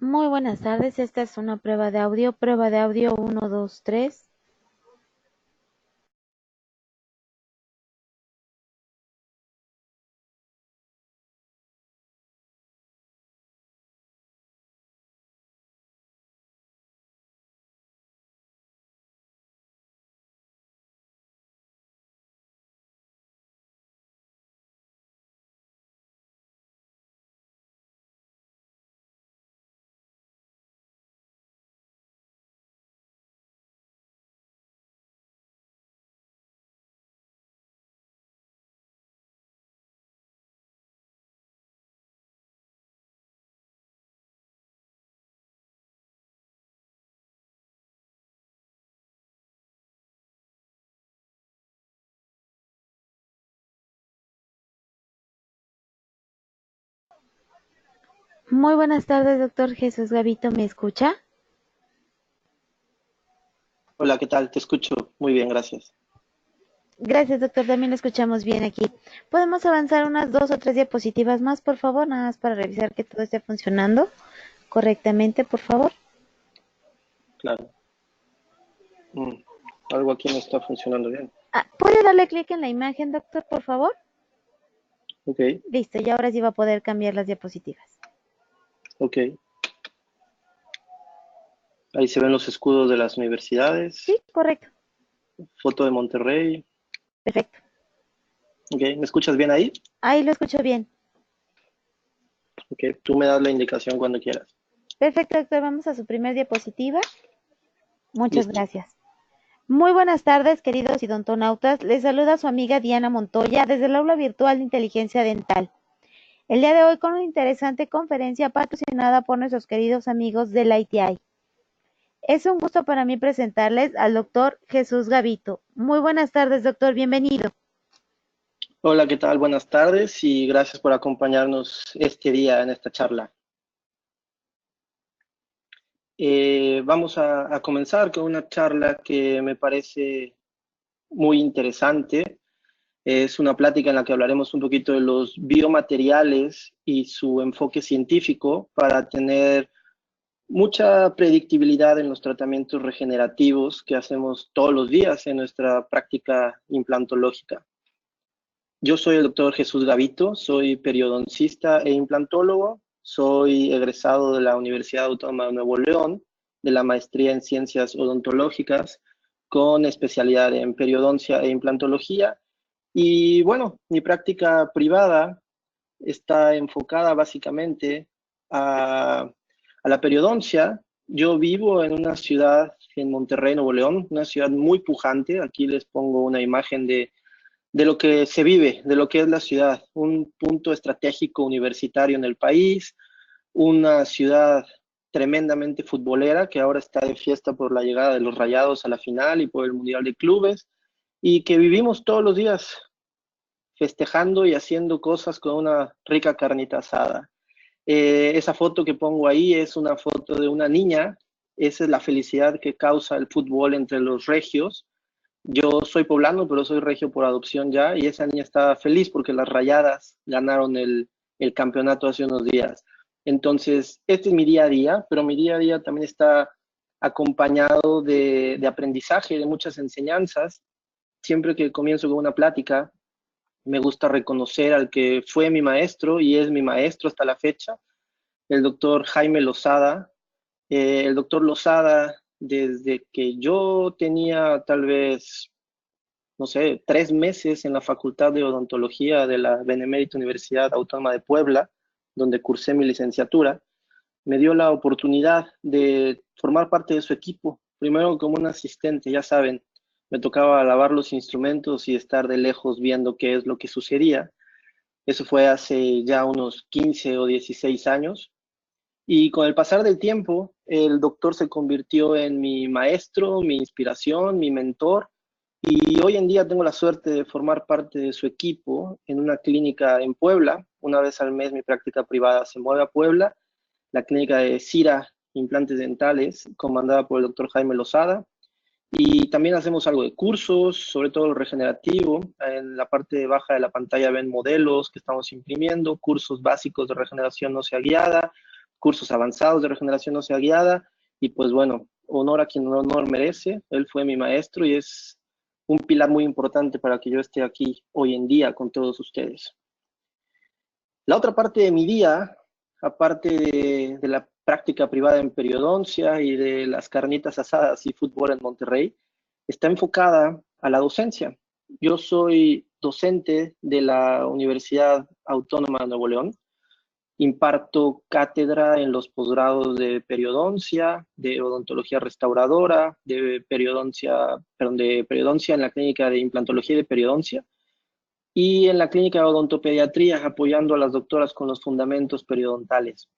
Muy buenas tardes, esta es una prueba de audio 1, 2, 3. Muy buenas tardes, doctor Jesús Gavito, ¿me escucha? Hola, ¿qué tal? Te escucho muy bien, gracias. Gracias, doctor, también lo escuchamos bien aquí. ¿Podemos avanzar unas 2 o 3 diapositivas más, por favor? Nada más para revisar que todo esté funcionando correctamente, por favor. Claro. Algo aquí no está funcionando bien. ¿Puede darle clic en la imagen, doctor, por favor? Ok, Listo, y ahora sí va a poder cambiar las diapositivas. ok. Ahí se ven los escudos de las Sí, universidades, correcto, foto de Monterrey. perfecto. Ok, ¿me escuchas bien ahí? Ahí lo escucho bien. Ok, tú me das la indicación cuando quieras. Perfecto, doctor, vamos a su primer diapositiva. Muchas Listo. gracias. Muy buenas tardes, queridos idontonautas. Les saluda su amiga Diana Montoya desde el aula virtual de inteligencia dental. El día de hoy con una interesante conferencia patrocinada por nuestros queridos amigos del ITI. Es un gusto para mí presentarles al doctor Jesús Gavito. Muy buenas tardes, doctor, bienvenido. Hola, ¿qué tal? Buenas tardes y gracias por acompañarnos este día en esta charla. Vamos a comenzar con una charla que me parece muy interesante. Es una plática en la que hablaremos un poquito de los biomateriales y su enfoque científico para tener mucha predictibilidad en los tratamientos regenerativos que hacemos todos los días en nuestra práctica implantológica. Yo soy el doctor Jesús Gavito, soy periodoncista e implantólogo, soy egresado de la Universidad Autónoma de Nuevo León, de la maestría en ciencias odontológicas, con especialidad en periodoncia e implantología. Y bueno, mi práctica privada está enfocada básicamente a la periodoncia. Yo vivo en una ciudad en Monterrey, Nuevo León, una ciudad muy pujante. Aquí les pongo una imagen de lo que se vive, de lo que es la ciudad, un punto estratégico universitario en el país, una ciudad tremendamente futbolera que ahora está de fiesta por la llegada de los Rayados a la final y por el Mundial de Clubes, y que vivimos todos los días festejando y haciendo cosas con una rica carnita asada. Esa foto que pongo ahí es una foto de una niña. Esa es la felicidad que causa el fútbol entre los regios. Yo soy poblano, pero soy regio por adopción ya, y esa niña estaba feliz porque las Rayadas ganaron el campeonato hace unos días. Entonces, este es mi día a día, pero mi día a día también está acompañado de aprendizaje, de muchas enseñanzas. Siempre que comienzo con una plática, me gusta reconocer al que fue mi maestro y es mi maestro hasta la fecha, el doctor Jaime Lozada. El doctor Lozada, desde que yo tenía tal vez, no sé, 3 meses en la Facultad de Odontología de la Benemérita Universidad Autónoma de Puebla, donde cursé mi licenciatura, me dio la oportunidad de formar parte de su equipo, primero como un asistente, ya saben, me tocaba lavar los instrumentos y estar de lejos viendo qué es lo que sucedía. Eso fue hace ya unos 15 o 16 años. Y con el pasar del tiempo, el doctor se convirtió en mi maestro, mi inspiración, mi mentor. Y hoy en día tengo la suerte de formar parte de su equipo en una clínica en Puebla. Una vez al mes mi práctica privada se mueve a Puebla, la clínica de Cira Implantes Dentales, comandada por el doctor Jaime Lozada. Y también hacemos algo de cursos, sobre todo lo regenerativo. En la parte baja de la pantalla ven modelos que estamos imprimiendo, cursos básicos de regeneración ósea guiada, cursos avanzados de regeneración ósea guiada, y pues bueno, honor a quien honor merece. Él fue mi maestro y es un pilar muy importante para que yo esté aquí hoy en día con todos ustedes. La otra parte de mi día, aparte de la práctica privada en periodoncia y de las carnitas asadas y fútbol en Monterrey, está enfocada a la docencia. Yo soy docente de la Universidad Autónoma de Nuevo León. Imparto cátedra en los posgrados de periodoncia, de odontología restauradora, de periodoncia en la clínica de implantología y de periodoncia, y en la clínica de odontopediatría, apoyando a las doctoras con los fundamentos periodontales.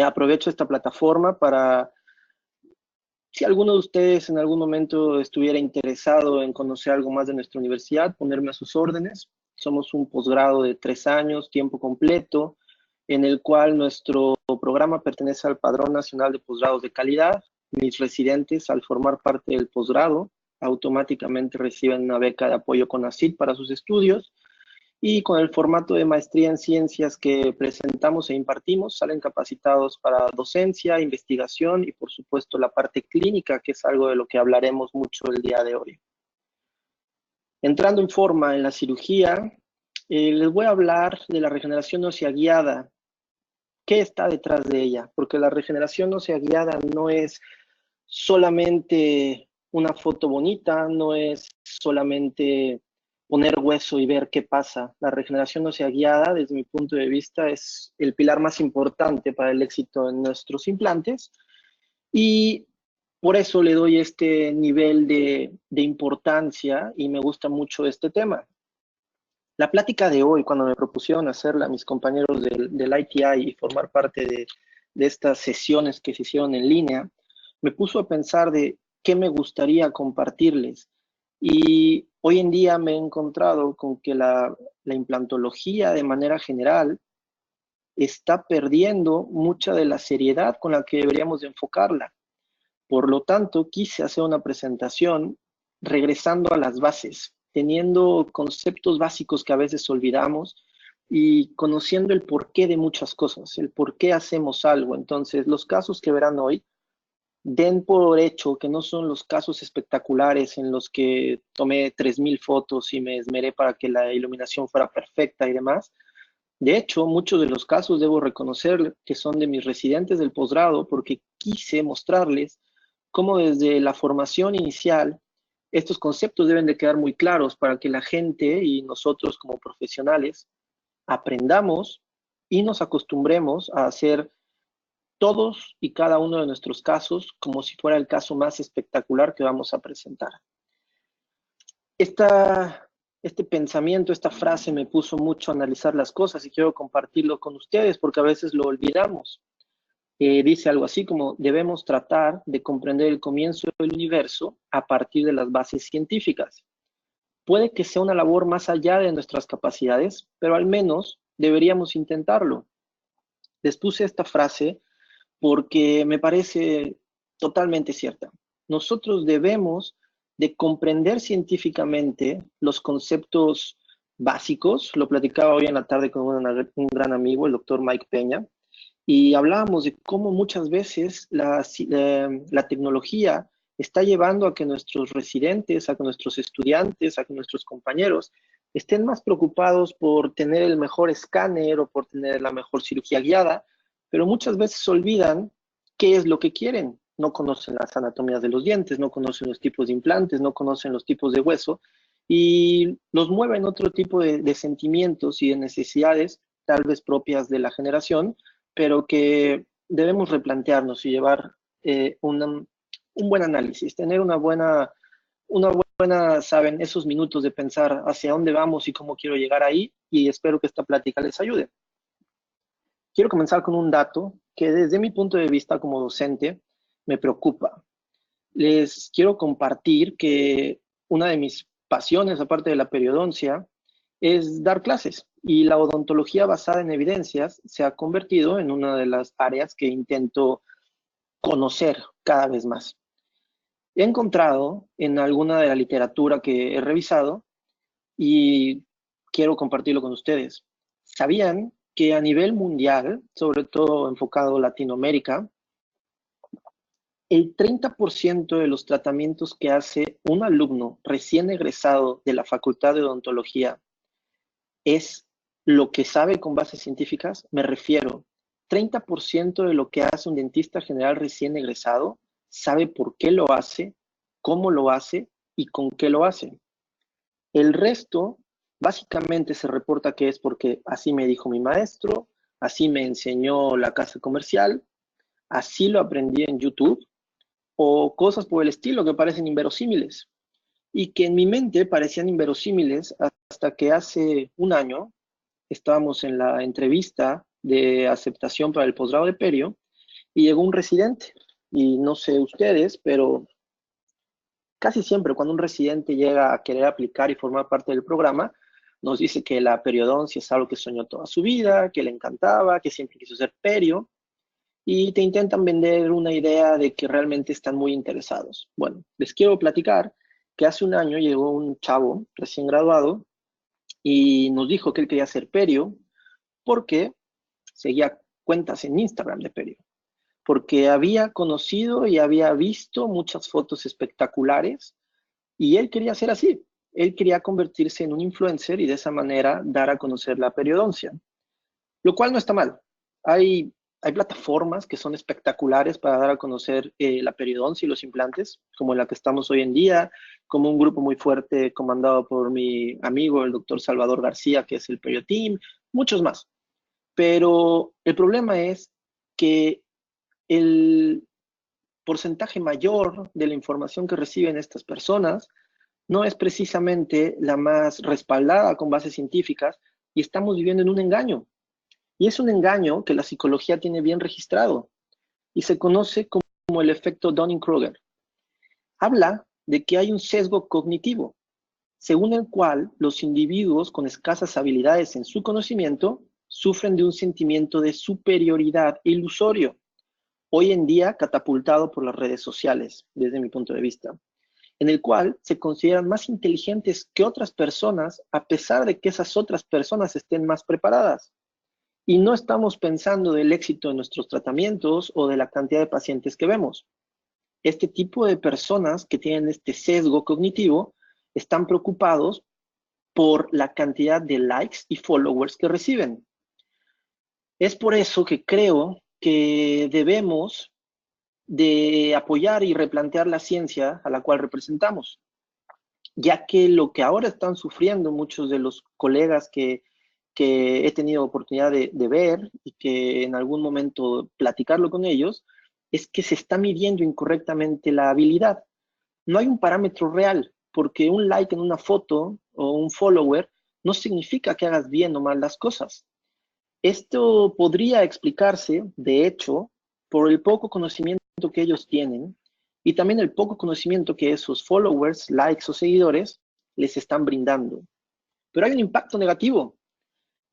Aprovecho esta plataforma para, si alguno de ustedes en algún momento estuviera interesado en conocer algo más de nuestra universidad, ponerme a sus órdenes. Somos un posgrado de 3 años, tiempo completo, en el cual nuestro programa pertenece al Padrón Nacional de Posgrados de Calidad. Mis residentes, al formar parte del posgrado, automáticamente reciben una beca de apoyo CONACYT para sus estudios, y con el formato de maestría en ciencias que presentamos e impartimos, salen capacitados para docencia, investigación y por supuesto la parte clínica, que es algo de lo que hablaremos mucho el día de hoy. Entrando en forma en la cirugía, les voy a hablar de la regeneración ósea guiada. ¿Qué está detrás de ella? Porque la regeneración ósea guiada no es solamente una foto bonita, no es solamente poner hueso y ver qué pasa. La regeneración ósea guiada, desde mi punto de vista, es el pilar más importante para el éxito en nuestros implantes, y por eso le doy este nivel de importancia y me gusta mucho este tema. La plática de hoy, cuando me propusieron hacerla mis compañeros del ITI y formar parte de estas sesiones que se hicieron en línea, me puso a pensar de qué me gustaría compartirles. Y hoy en día me he encontrado con que la implantología de manera general está perdiendo mucha de la seriedad con la que deberíamos de enfocarla. Por lo tanto, quise hacer una presentación regresando a las bases, teniendo conceptos básicos que a veces olvidamos y conociendo el porqué de muchas cosas, el por qué hacemos algo. Entonces, los casos que verán hoy, den por hecho que no son los casos espectaculares en los que tomé 3,000 fotos y me esmeré para que la iluminación fuera perfecta y demás. De hecho, muchos de los casos debo reconocer que son de mis residentes del posgrado, porque quise mostrarles cómo desde la formación inicial estos conceptos deben de quedar muy claros para que la gente y nosotros como profesionales aprendamos y nos acostumbremos a hacer todos y cada uno de nuestros casos como si fuera el caso más espectacular que vamos a presentar. Este pensamiento, esta frase me puso mucho a analizar las cosas y quiero compartirlo con ustedes porque a veces lo olvidamos. Dice algo así como: debemos tratar de comprender el comienzo del universo a partir de las bases científicas. Puede que sea una labor más allá de nuestras capacidades, pero al menos deberíamos intentarlo. Les puse esta frase porque me parece totalmente cierta. Nosotros debemos de comprender científicamente los conceptos básicos. Lo platicaba hoy en la tarde con un gran amigo, el doctor Mike Peña, y hablábamos de cómo muchas veces la tecnología está llevando a que nuestros residentes, a que nuestros estudiantes, a que nuestros compañeros estén más preocupados por tener el mejor escáner o por tener la mejor cirugía guiada, pero muchas veces olvidan qué es lo que quieren. No conocen las anatomías de los dientes, no conocen los tipos de implantes, no conocen los tipos de hueso, y los mueven otro tipo de sentimientos y de necesidades, tal vez propias de la generación, pero que debemos replantearnos y llevar un buen análisis, tener saben, esos minutos de pensar hacia dónde vamos y cómo quiero llegar ahí, y espero que esta plática les ayude. Quiero comenzar con un dato que desde mi punto de vista como docente me preocupa. Les quiero compartir que una de mis pasiones, aparte de la periodoncia, es dar clases, y la odontología basada en evidencias se ha convertido en una de las áreas que intento conocer cada vez más. He encontrado en alguna de la literatura que he revisado, y quiero compartirlo con ustedes. ¿Sabían que a nivel mundial, sobre todo enfocado a Latinoamérica, el 30% de los tratamientos que hace un alumno recién egresado de la Facultad de Odontología es lo que sabe con bases científicas. Me refiero, 30% de lo que hace un dentista general recién egresado sabe por qué lo hace, cómo lo hace y con qué lo hace. El resto, básicamente se reporta que es porque así me dijo mi maestro, así me enseñó la casa comercial, así lo aprendí en YouTube, o cosas por el estilo que parecen inverosímiles. Y que en mi mente parecían inverosímiles hasta que hace un año estábamos en la entrevista de aceptación para el posgrado de Perio y llegó un residente. Y no sé ustedes, pero casi siempre cuando un residente llega a querer aplicar y formar parte del programa, nos dice que la periodoncia es algo que soñó toda su vida, que le encantaba, que siempre quiso ser perio, y te intentan vender una idea de que realmente están muy interesados. Bueno, les quiero platicar que hace un año llegó un chavo recién graduado y nos dijo que él quería ser perio porque seguía cuentas en Instagram de perio, porque había conocido y había visto muchas fotos espectaculares y él quería ser así. Él quería convertirse en un influencer y de esa manera dar a conocer la periodoncia, lo cual no está mal. Hay plataformas que son espectaculares para dar a conocer la periodoncia y los implantes, como en la que estamos hoy en día, como un grupo muy fuerte comandado por mi amigo, el doctor Salvador García, que es el Perio Team, muchos más. Pero el problema es que el porcentaje mayor de la información que reciben estas personas no es precisamente la más respaldada con bases científicas y estamos viviendo en un engaño. Y es un engaño que la psicología tiene bien registrado y se conoce como el efecto Dunning-Kruger. Habla de que hay un sesgo cognitivo, según el cual los individuos con escasas habilidades en su conocimiento sufren de un sentimiento de superioridad ilusorio, hoy en día catapultado por las redes sociales, desde mi punto de vista, en el cual se consideran más inteligentes que otras personas a pesar de que esas otras personas estén más preparadas. Y no estamos pensando del éxito de nuestros tratamientos o de la cantidad de pacientes que vemos. Este tipo de personas que tienen este sesgo cognitivo están preocupados por la cantidad de likes y followers que reciben. Es por eso que creo que debemos de apoyar y replantear la ciencia a la cual representamos, ya que lo que ahora están sufriendo muchos de los colegas que he tenido oportunidad de ver y que en algún momento platicarlo con ellos, es que se está midiendo incorrectamente la habilidad. No hay un parámetro real, porque un like en una foto o un follower no significa que hagas bien o mal las cosas. Esto podría explicarse, de hecho, por el poco conocimiento que ellos tienen y también el poco conocimiento que esos followers, likes o seguidores les están brindando. Pero hay un impacto negativo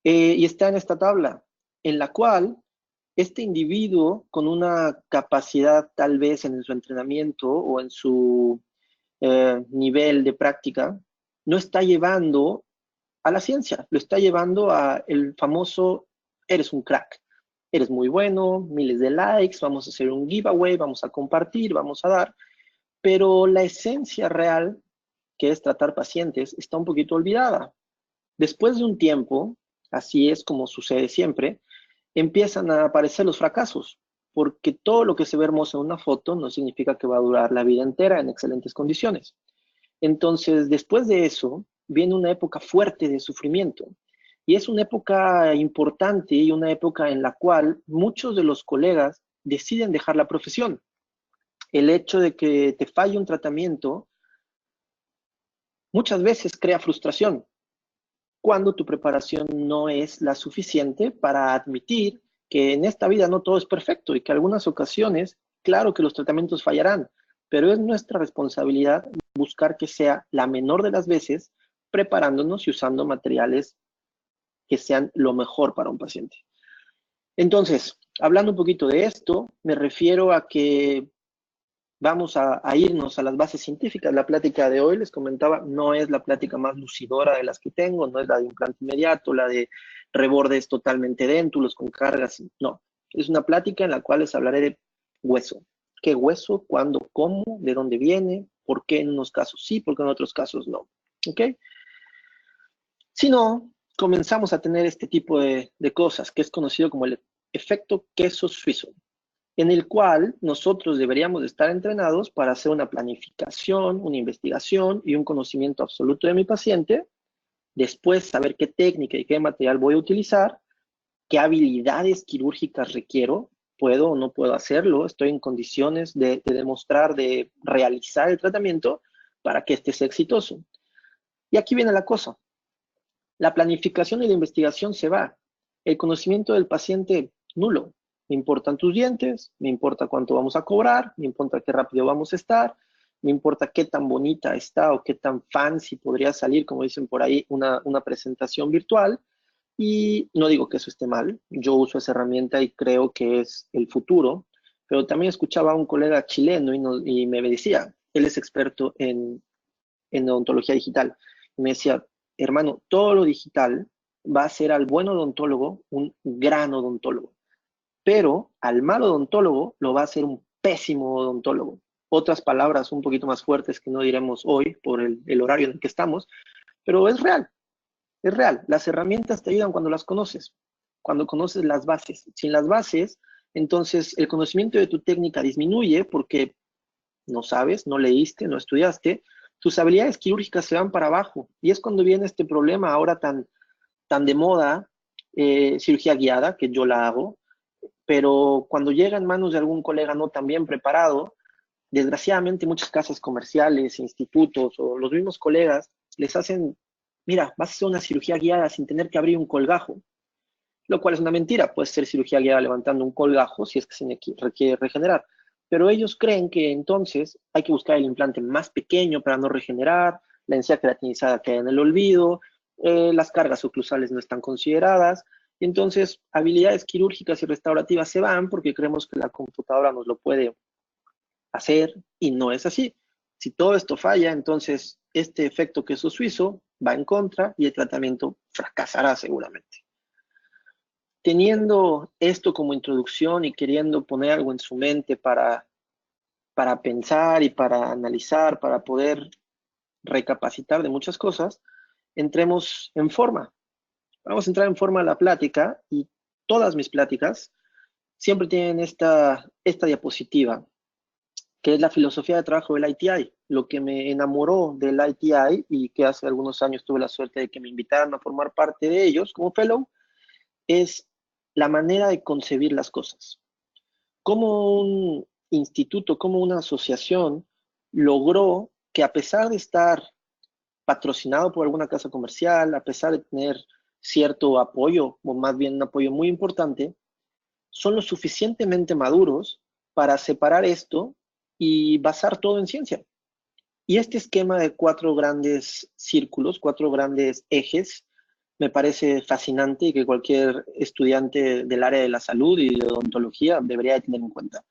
y está en esta tabla, en la cual este individuo con una capacidad tal vez en su entrenamiento o en su nivel de práctica, no está llevando a la ciencia, lo está llevando a el famoso, eres un crack, eres muy bueno, miles de likes, vamos a hacer un giveaway, vamos a compartir, vamos a dar, pero la esencia real, que es tratar pacientes, está un poquito olvidada. Después de un tiempo, así es como sucede siempre, empiezan a aparecer los fracasos, porque todo lo que se ve hermoso en una foto no significa que va a durar la vida entera en excelentes condiciones. Entonces, después de eso, viene una época fuerte de sufrimiento. Y es una época importante y una época en la cual muchos de los colegas deciden dejar la profesión. El hecho de que te falle un tratamiento muchas veces crea frustración cuando tu preparación no es la suficiente para admitir que en esta vida no todo es perfecto y que en algunas ocasiones, claro que los tratamientos fallarán, pero es nuestra responsabilidad buscar que sea la menor de las veces preparándonos y usando materiales que sean lo mejor para un paciente. Entonces, hablando un poquito de esto, me refiero a que vamos a irnos a las bases científicas. La plática de hoy, les comentaba, no es la plática más lucidora de las que tengo, no es la de implante inmediato, la de rebordes totalmente dentulos con cargas, no. Es una plática en la cual les hablaré de hueso. ¿Qué hueso? ¿Cuándo? ¿Cómo? ¿De dónde viene? ¿Por qué en unos casos sí? ¿Por qué en otros casos no? ¿Ok? Si no, comenzamos a tener este tipo de cosas, que es conocido como el efecto queso suizo, en el cual nosotros deberíamos estar entrenados para hacer una planificación, una investigación y un conocimiento absoluto de mi paciente, después saber qué técnica y qué material voy a utilizar, qué habilidades quirúrgicas requiero, puedo o no puedo hacerlo, estoy en condiciones de demostrar, de realizar el tratamiento para que este sea exitoso. Y aquí viene la cosa. La planificación y la investigación se va. El conocimiento del paciente, nulo. Me importan tus dientes, me importa cuánto vamos a cobrar, me importa qué rápido vamos a estar, me importa qué tan bonita está o qué tan fancy podría salir, como dicen por ahí, una presentación virtual. Y no digo que eso esté mal, yo uso esa herramienta y creo que es el futuro, pero también escuchaba a un colega chileno y me decía, él es experto en odontología digital. Y me decía, hermano, todo lo digital va a hacer al buen odontólogo un gran odontólogo, pero al mal odontólogo lo va a hacer un pésimo odontólogo. Otras palabras un poquito más fuertes que no diremos hoy por el horario en el que estamos, pero es real, es real. Las herramientas te ayudan cuando las conoces, cuando conoces las bases. Sin las bases, entonces el conocimiento de tu técnica disminuye porque no sabes, no leíste, no estudiaste, tus habilidades quirúrgicas se van para abajo. Y es cuando viene este problema ahora tan de moda, cirugía guiada, que yo la hago, pero cuando llega en manos de algún colega no tan bien preparado, desgraciadamente muchas casas comerciales, institutos o los mismos colegas les hacen, mira, vas a hacer una cirugía guiada sin tener que abrir un colgajo, lo cual es una mentira. Puede ser cirugía guiada levantando un colgajo si es que se requiere regenerar. Pero ellos creen que entonces hay que buscar el implante más pequeño para no regenerar, la encía queratinizada queda en el olvido, las cargas oclusales no están consideradas, y entonces habilidades quirúrgicas y restaurativas se van porque creemos que la computadora nos lo puede hacer y no es así. Si todo esto falla, entonces este efecto queso suizo va en contra y el tratamiento fracasará seguramente. Teniendo esto como introducción y queriendo poner algo en su mente para pensar y para analizar, para poder recapacitar de muchas cosas, entremos en forma. Vamos a entrar en forma a la plática y todas mis pláticas siempre tienen esta diapositiva, que es la filosofía de trabajo del ITI. Lo que me enamoró del ITI y que hace algunos años tuve la suerte de que me invitaran a formar parte de ellos como fellow, es la manera de concebir las cosas. Cómo un instituto, como una asociación logró que a pesar de estar patrocinado por alguna casa comercial, a pesar de tener cierto apoyo, o más bien un apoyo muy importante, son lo suficientemente maduros para separar esto y basar todo en ciencia. Y este esquema de 4 grandes círculos, 4 grandes ejes, me parece fascinante y que cualquier estudiante del área de la salud y de odontología debería de tener en cuenta.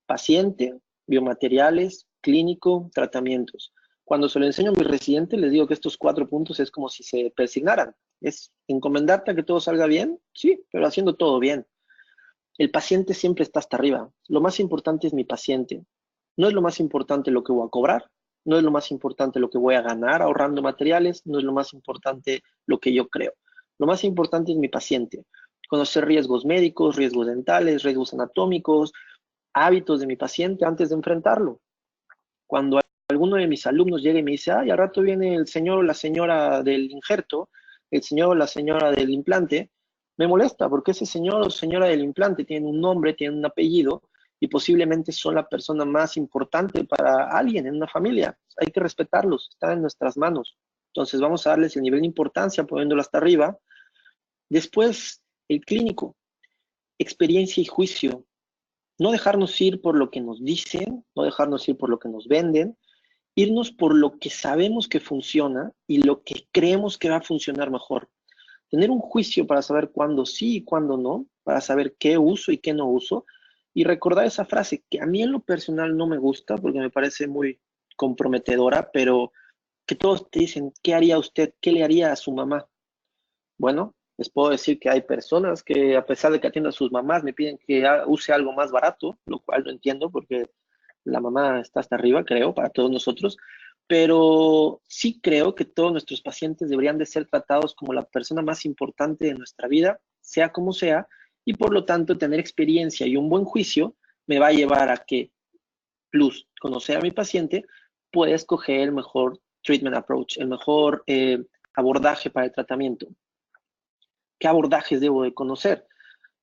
Paciente, biomateriales, clínico, tratamientos. Cuando se lo enseño a mis residentes, les digo que estos 4 puntos es como si se persignaran. Es encomendarte a que todo salga bien, sí, pero haciendo todo bien. El paciente siempre está hasta arriba. Lo más importante es mi paciente. No es lo más importante lo que voy a cobrar, no es lo más importante lo que voy a ganar ahorrando materiales, no es lo más importante lo que yo creo. Lo más importante es mi paciente. Conocer riesgos médicos, riesgos dentales, riesgos anatómicos, hábitos de mi paciente antes de enfrentarlo. Cuando alguno de mis alumnos llega y me dice, ay, al rato viene el señor o la señora del injerto, el señor o la señora del implante, me molesta porque ese señor o señora del implante tiene un nombre, tiene un apellido y posiblemente son la persona más importante para alguien en una familia. Hay que respetarlos, están en nuestras manos. Entonces vamos a darles el nivel de importancia poniéndolo hasta arriba. Después, el clínico, experiencia y juicio. No dejarnos ir por lo que nos dicen, no dejarnos ir por lo que nos venden, irnos por lo que sabemos que funciona y lo que creemos que va a funcionar mejor. Tener un juicio para saber cuándo sí y cuándo no, para saber qué uso y qué no uso, y recordar esa frase que a mí en lo personal no me gusta porque me parece muy comprometedora, pero que todos te dicen, ¿qué haría usted? ¿Qué le haría a su mamá? Bueno, les puedo decir que hay personas que a pesar de que atiendo a sus mamás me piden que use algo más barato, lo cual no entiendo porque la mamá está hasta arriba, creo, para todos nosotros, pero sí creo que todos nuestros pacientes deberían de ser tratados como la persona más importante de nuestra vida, sea como sea, y por lo tanto tener experiencia y un buen juicio me va a llevar a que, plus, conocer a mi paciente, pueda escoger el mejor treatment approach, el mejor abordaje para el tratamiento. ¿Qué abordajes debo de conocer?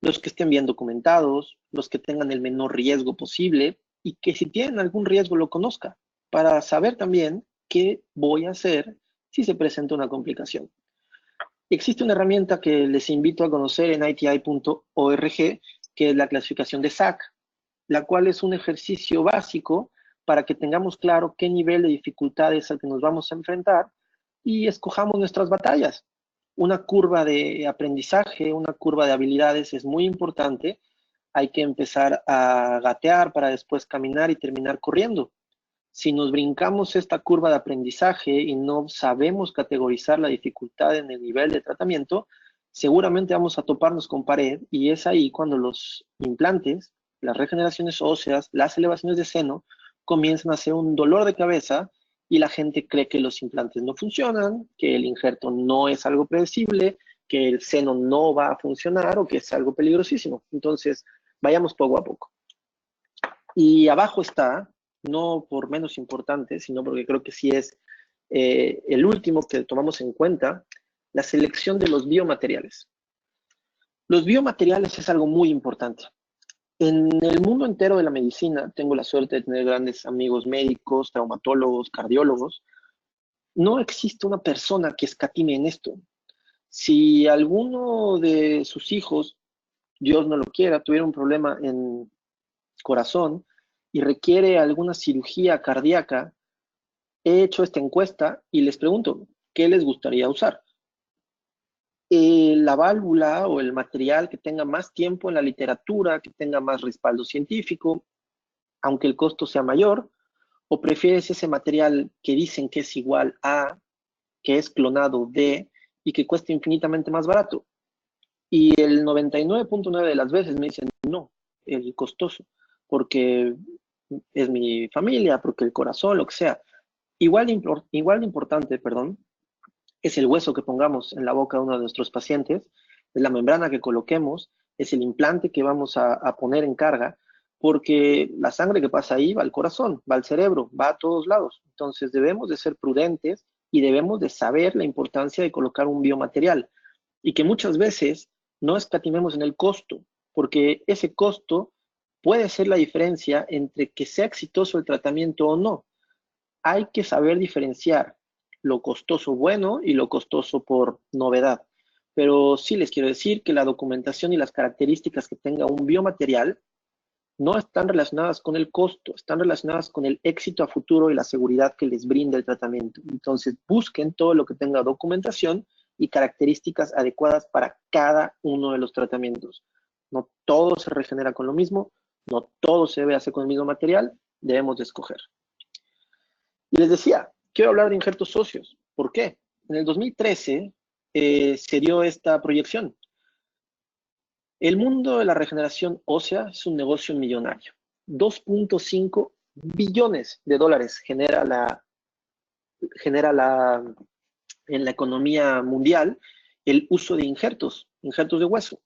Los que estén bien documentados, los que tengan el menor riesgo posible y que si tienen algún riesgo lo conozca para saber también qué voy a hacer si se presenta una complicación. Existe una herramienta que les invito a conocer en iti.org, que es la clasificación de SAC, la cual es un ejercicio básico para que tengamos claro qué nivel de dificultad es al que nos vamos a enfrentar y escojamos nuestras batallas. Una curva de aprendizaje, una curva de habilidades es muy importante. Hay que empezar a gatear para después caminar y terminar corriendo. Si nos brincamos esta curva de aprendizaje y no sabemos categorizar la dificultad en el nivel de tratamiento, seguramente vamos a toparnos con pared y es ahí cuando los implantes, las regeneraciones óseas, las elevaciones de seno comienzan a ser un dolor de cabeza y la gente cree que los implantes no funcionan, que el injerto no es algo predecible, que el seno no va a funcionar o que es algo peligrosísimo. Entonces, vayamos poco a poco. Y abajo está, no por menos importante, sino porque creo que sí es el último que tomamos en cuenta, la selección de los biomateriales. Los biomateriales es algo muy importante. En el mundo entero de la medicina, tengo la suerte de tener grandes amigos médicos, traumatólogos, cardiólogos. No existe una persona que escatime en esto. Si alguno de sus hijos, Dios no lo quiera, tuviera un problema en corazón y requiere alguna cirugía cardíaca, he hecho esta encuesta y les pregunto, ¿qué les gustaría usar? La válvula o el material que tenga más tiempo en la literatura, que tenga más respaldo científico, aunque el costo sea mayor, o prefieres ese material que dicen que es igual a, que es clonado de, y que cuesta infinitamente más barato. Y el 99.9 de las veces me dicen, no, el costoso, porque es mi familia, porque el corazón, lo que sea. Igual de importante, perdón, es el hueso que pongamos en la boca de uno de nuestros pacientes, es la membrana que coloquemos, es el implante que vamos a poner en carga, porque la sangre que pasa ahí va al corazón, va al cerebro, va a todos lados. Entonces debemos de ser prudentes y debemos de saber la importancia de colocar un biomaterial y que muchas veces no escatimemos en el costo, porque ese costo puede ser la diferencia entre que sea exitoso el tratamiento o no. Hay que saber diferenciar lo costoso bueno y lo costoso por novedad. Pero sí les quiero decir que la documentación y las características que tenga un biomaterial no están relacionadas con el costo, están relacionadas con el éxito a futuro y la seguridad que les brinda el tratamiento. Entonces, busquen todo lo que tenga documentación y características adecuadas para cada uno de los tratamientos. No todo se regenera con lo mismo, no todo se debe hacer con el mismo material, debemos de escoger. Y les decía, quiero hablar de injertos óseos. ¿Por qué? En el 2013 se dio esta proyección. El mundo de la regeneración ósea es un negocio millonario. 2.5 billones de dólares genera en la economía mundial el uso de injertos de hueso.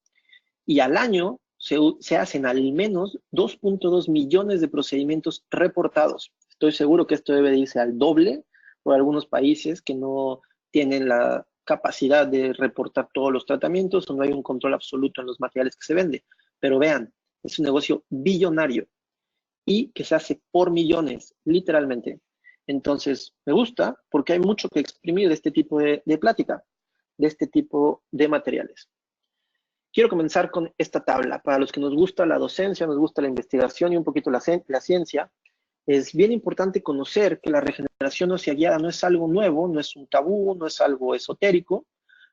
Y al año se hacen al menos 2.2 millones de procedimientos reportados. Estoy seguro que esto debe de irse al doble por algunos países que no tienen la capacidad de reportar todos los tratamientos o no hay un control absoluto en los materiales que se venden. Pero vean, es un negocio billonario y que se hace por millones, literalmente. Entonces, me gusta porque hay mucho que exprimir de este tipo de plática, de este tipo de materiales. Quiero comenzar con esta tabla. Para los que nos gusta la docencia, nos gusta la investigación y un poquito la ciencia, es bien importante conocer que la regeneración ósea guiada no es algo nuevo, no es un tabú, no es algo esotérico.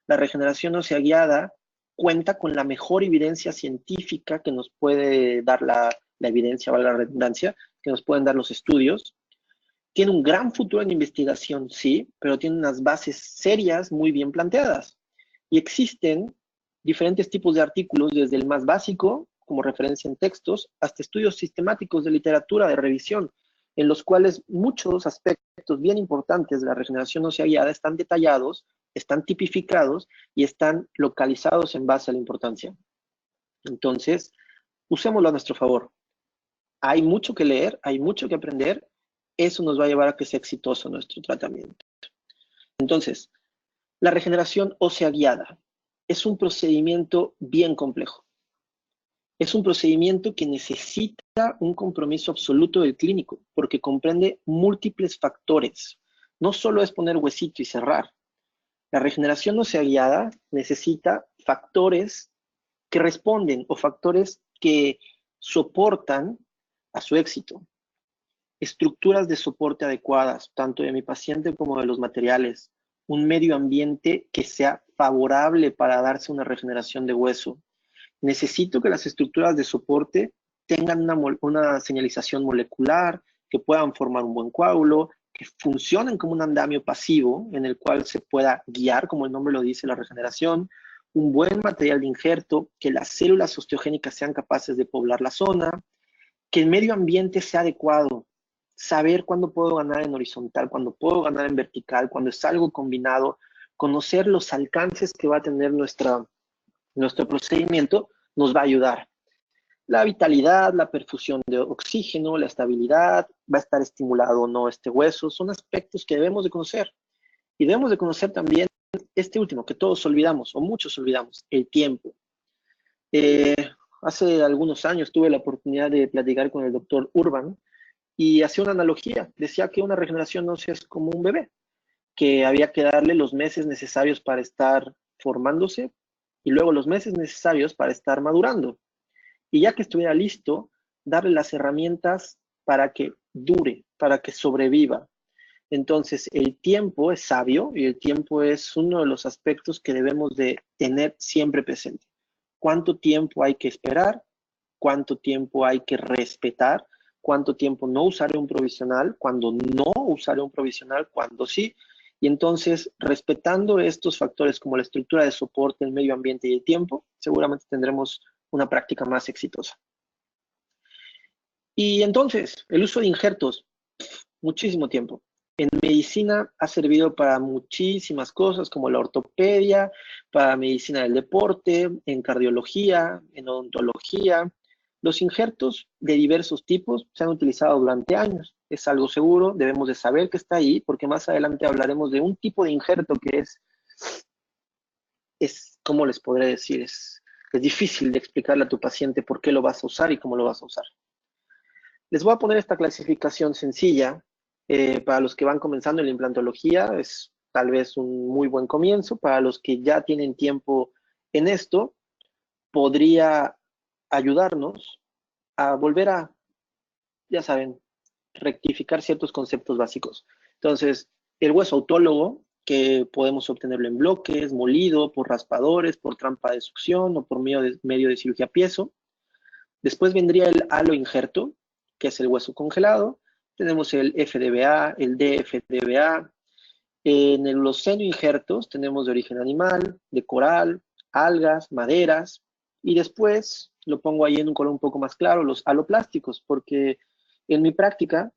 La regeneración ósea guiada cuenta con la mejor evidencia científica que nos puede dar la evidencia, valga la redundancia, que nos pueden dar los estudios. Tiene un gran futuro en investigación, sí, pero tiene unas bases serias muy bien planteadas. Y existen diferentes tipos de artículos, desde el más básico, como referencia en textos, hasta estudios sistemáticos de literatura de revisión, en los cuales muchos aspectos bien importantes de la regeneración ósea guiada están detallados, están tipificados y están localizados en base a la importancia. Entonces, usémoslo a nuestro favor. Hay mucho que leer, hay mucho que aprender. Eso nos va a llevar a que sea exitoso nuestro tratamiento. Entonces, la regeneración ósea guiada es un procedimiento bien complejo. Es un procedimiento que necesita un compromiso absoluto del clínico, porque comprende múltiples factores. No solo es poner huesito y cerrar. La regeneración ósea guiada necesita factores que responden o factores que soportan a su éxito. Estructuras de soporte adecuadas, tanto de mi paciente como de los materiales. Un medio ambiente que sea favorable para darse una regeneración de hueso. Necesito que las estructuras de soporte tengan una señalización molecular, que puedan formar un buen coágulo, que funcionen como un andamio pasivo en el cual se pueda guiar, como el nombre lo dice, la regeneración, un buen material de injerto, que las células osteogénicas sean capaces de poblar la zona, que el medio ambiente sea adecuado, saber cuándo puedo ganar en horizontal, cuándo puedo ganar en vertical, cuando es algo combinado, conocer los alcances que va a tener nuestro procedimiento, nos va a ayudar. La vitalidad, la perfusión de oxígeno, la estabilidad, va a estar estimulado o no este hueso, son aspectos que debemos de conocer. Y debemos de conocer también este último, que todos olvidamos, o muchos olvidamos, el tiempo. Hace algunos años tuve la oportunidad de platicar con el doctor Urban y hacía una analogía. Decía que una regeneración ósea es como un bebé, que había que darle los meses necesarios para estar formándose y luego los meses necesarios para estar madurando. Y ya que estuviera listo, darle las herramientas para que dure, para que sobreviva. Entonces, el tiempo es sabio y el tiempo es uno de los aspectos que debemos de tener siempre presente. ¿Cuánto tiempo hay que esperar? ¿Cuánto tiempo hay que respetar? ¿Cuánto tiempo no usaré un provisional? ¿Cuándo no usaré un provisional? ¿Cuándo sí? Y entonces, respetando estos factores como la estructura de soporte, el medio ambiente y el tiempo, seguramente tendremos una práctica más exitosa. Y entonces, el uso de injertos, muchísimo tiempo. En medicina ha servido para muchísimas cosas, como la ortopedia, para medicina del deporte, en cardiología, en odontología. Los injertos de diversos tipos se han utilizado durante años. Es algo seguro, debemos de saber que está ahí, porque más adelante hablaremos de un tipo de injerto que ¿cómo les podré decir? Es difícil de explicarle a tu paciente por qué lo vas a usar y cómo lo vas a usar. Les voy a poner esta clasificación sencilla. Para los que van comenzando en la implantología, es tal vez un muy buen comienzo. Para los que ya tienen tiempo en esto, podría ayudarnos a volver a, ya saben, rectificar ciertos conceptos básicos. Entonces, el hueso autólogo, que podemos obtenerlo en bloques, molido, por raspadores, por trampa de succión o por medio de cirugía piezo. Después vendría el halo injerto, que es el hueso congelado. Tenemos el FDBA, el DFDBA. En los seno-injertos tenemos de origen animal, de coral, algas, maderas. Y después lo pongo ahí en un color un poco más claro, los aloplásticos, porque en mi práctica,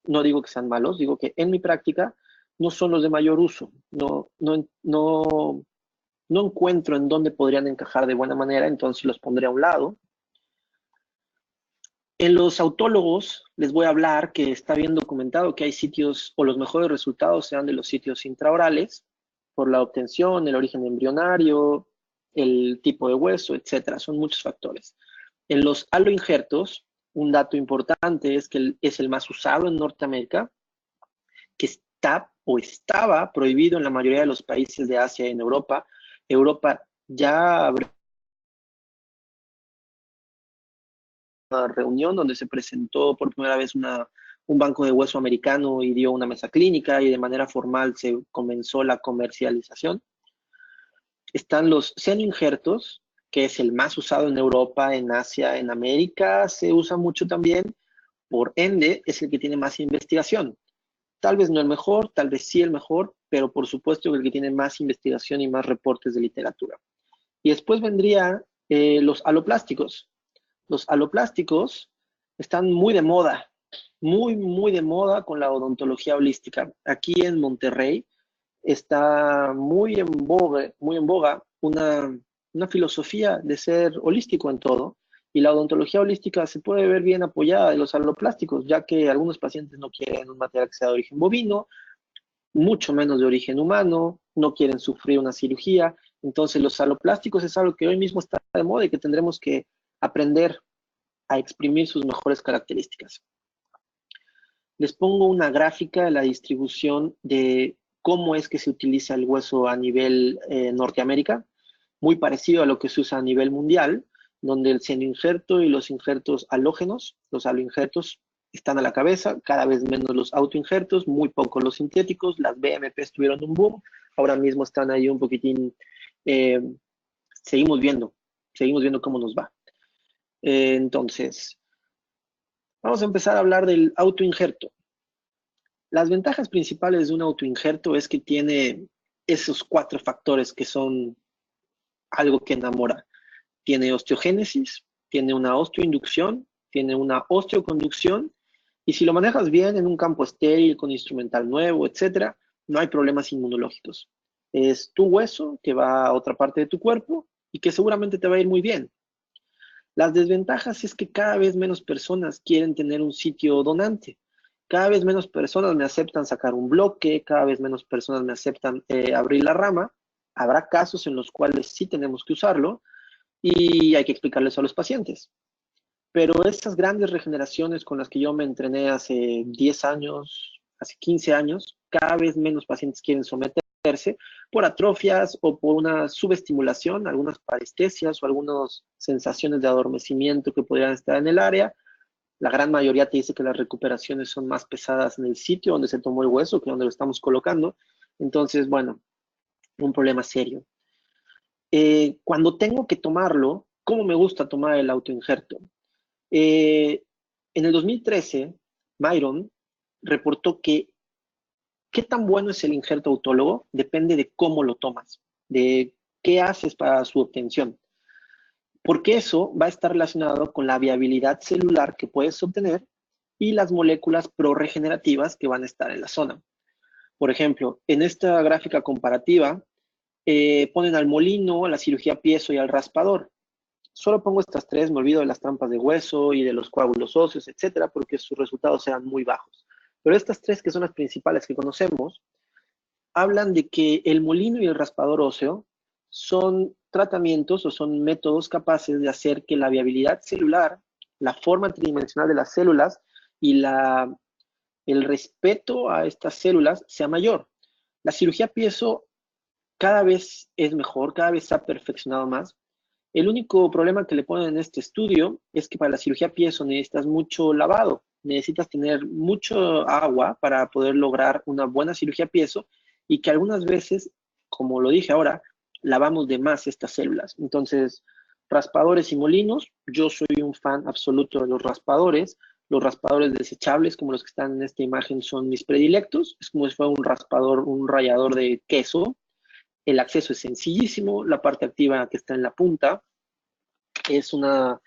no digo que sean malos, digo que en mi práctica no son los de mayor uso. No encuentro en dónde podrían encajar de buena manera, entonces los pondré a un lado. En los autólogos les voy a hablar que está bien documentado que hay sitios, o los mejores resultados se dan de los sitios intraorales, por la obtención, el origen embrionario, el tipo de hueso, etcétera. Son muchos factores. En los aloinjertos, un dato importante es que es el más usado en Norteamérica, que está o estaba prohibido en la mayoría de los países de Asia y en Europa. Europa ya abrió una reunión donde se presentó por primera vez un banco de hueso americano y dio una mesa clínica y de manera formal se comenzó la comercialización. Están los seno-injertos, que es el más usado en Europa, en Asia, en América, se usa mucho también. Por ende, es el que tiene más investigación. Tal vez no el mejor, tal vez sí el mejor, pero por supuesto el que tiene más investigación y más reportes de literatura. Y después vendría los aloplásticos. Los aloplásticos están muy de moda, muy, muy de moda con la odontología holística. Aquí en Monterrey está muy en boga una filosofía de ser holístico en todo. Y la odontología holística se puede ver bien apoyada de los aloplásticos, ya que algunos pacientes no quieren un material que sea de origen bovino, mucho menos de origen humano, no quieren sufrir una cirugía. Entonces los aloplásticos es algo que hoy mismo está de moda y que tendremos que aprender a exprimir sus mejores características. Les pongo una gráfica de la distribución de cómo es que se utiliza el hueso a nivel Norteamérica, muy parecido a lo que se usa a nivel mundial, donde el senoinjerto y los injertos halógenos, los aloinjertos, están a la cabeza, cada vez menos los autoinjertos, muy poco los sintéticos, las BMP tuvieron un boom, ahora mismo están ahí un poquitín, eh, seguimos viendo cómo nos va. Entonces, vamos a empezar a hablar del autoinjerto. Las ventajas principales de un autoinjerto es que tiene esos 4 factores que son algo que enamora. Tiene osteogénesis, tiene una osteoinducción, tiene una osteoconducción, y si lo manejas bien en un campo estéril, con instrumental nuevo, etcétera, no hay problemas inmunológicos. Es tu hueso que va a otra parte de tu cuerpo y que seguramente te va a ir muy bien. Las desventajas es que cada vez menos personas quieren tener un sitio donante. Cada vez menos personas me aceptan sacar un bloque, cada vez menos personas me aceptan abrir la rama. Habrá casos en los cuales sí tenemos que usarlo y hay que explicarles a los pacientes. Pero esas grandes regeneraciones con las que yo me entrené hace 10 años, hace 15 años, cada vez menos pacientes quieren someterse por atrofias o por una subestimulación, algunas parestesias o algunas sensaciones de adormecimiento que podrían estar en el área. La gran mayoría te dice que las recuperaciones son más pesadas en el sitio donde se tomó el hueso que donde lo estamos colocando. Entonces, bueno, un problema serio. Cuando tengo que tomarlo, ¿cómo me gusta tomar el autoinjerto? En el 2013, Myron reportó que qué tan bueno es el injerto autólogo depende de cómo lo tomas, de qué haces para su obtención, porque eso va a estar relacionado con la viabilidad celular que puedes obtener y las moléculas prorregenerativas que van a estar en la zona. Por ejemplo, en esta gráfica comparativa, ponen al molino, a la cirugía piezo y al raspador. Solo pongo estas 3, me olvido de las trampas de hueso y de los coágulos óseos, etcétera, porque sus resultados eran muy bajos. Pero estas 3, que son las principales que conocemos, hablan de que el molino y el raspador óseo son tratamientos o son métodos capaces de hacer que la viabilidad celular, la forma tridimensional de las células y el respeto a estas células sea mayor. La cirugía piezo cada vez es mejor, cada vez se ha perfeccionado más. El único problema que le ponen en este estudio es que para la cirugía piezo necesitas mucho lavado, necesitas tener mucho agua para poder lograr una buena cirugía piezo y que algunas veces, como lo dije ahora, lavamos de más estas células. Entonces, raspadores y molinos, yo soy un fan absoluto de los raspadores desechables como los que están en esta imagen son mis predilectos, es como si fuera un raspador, un rallador de queso. El acceso es sencillísimo, la parte activa que está en la punta es en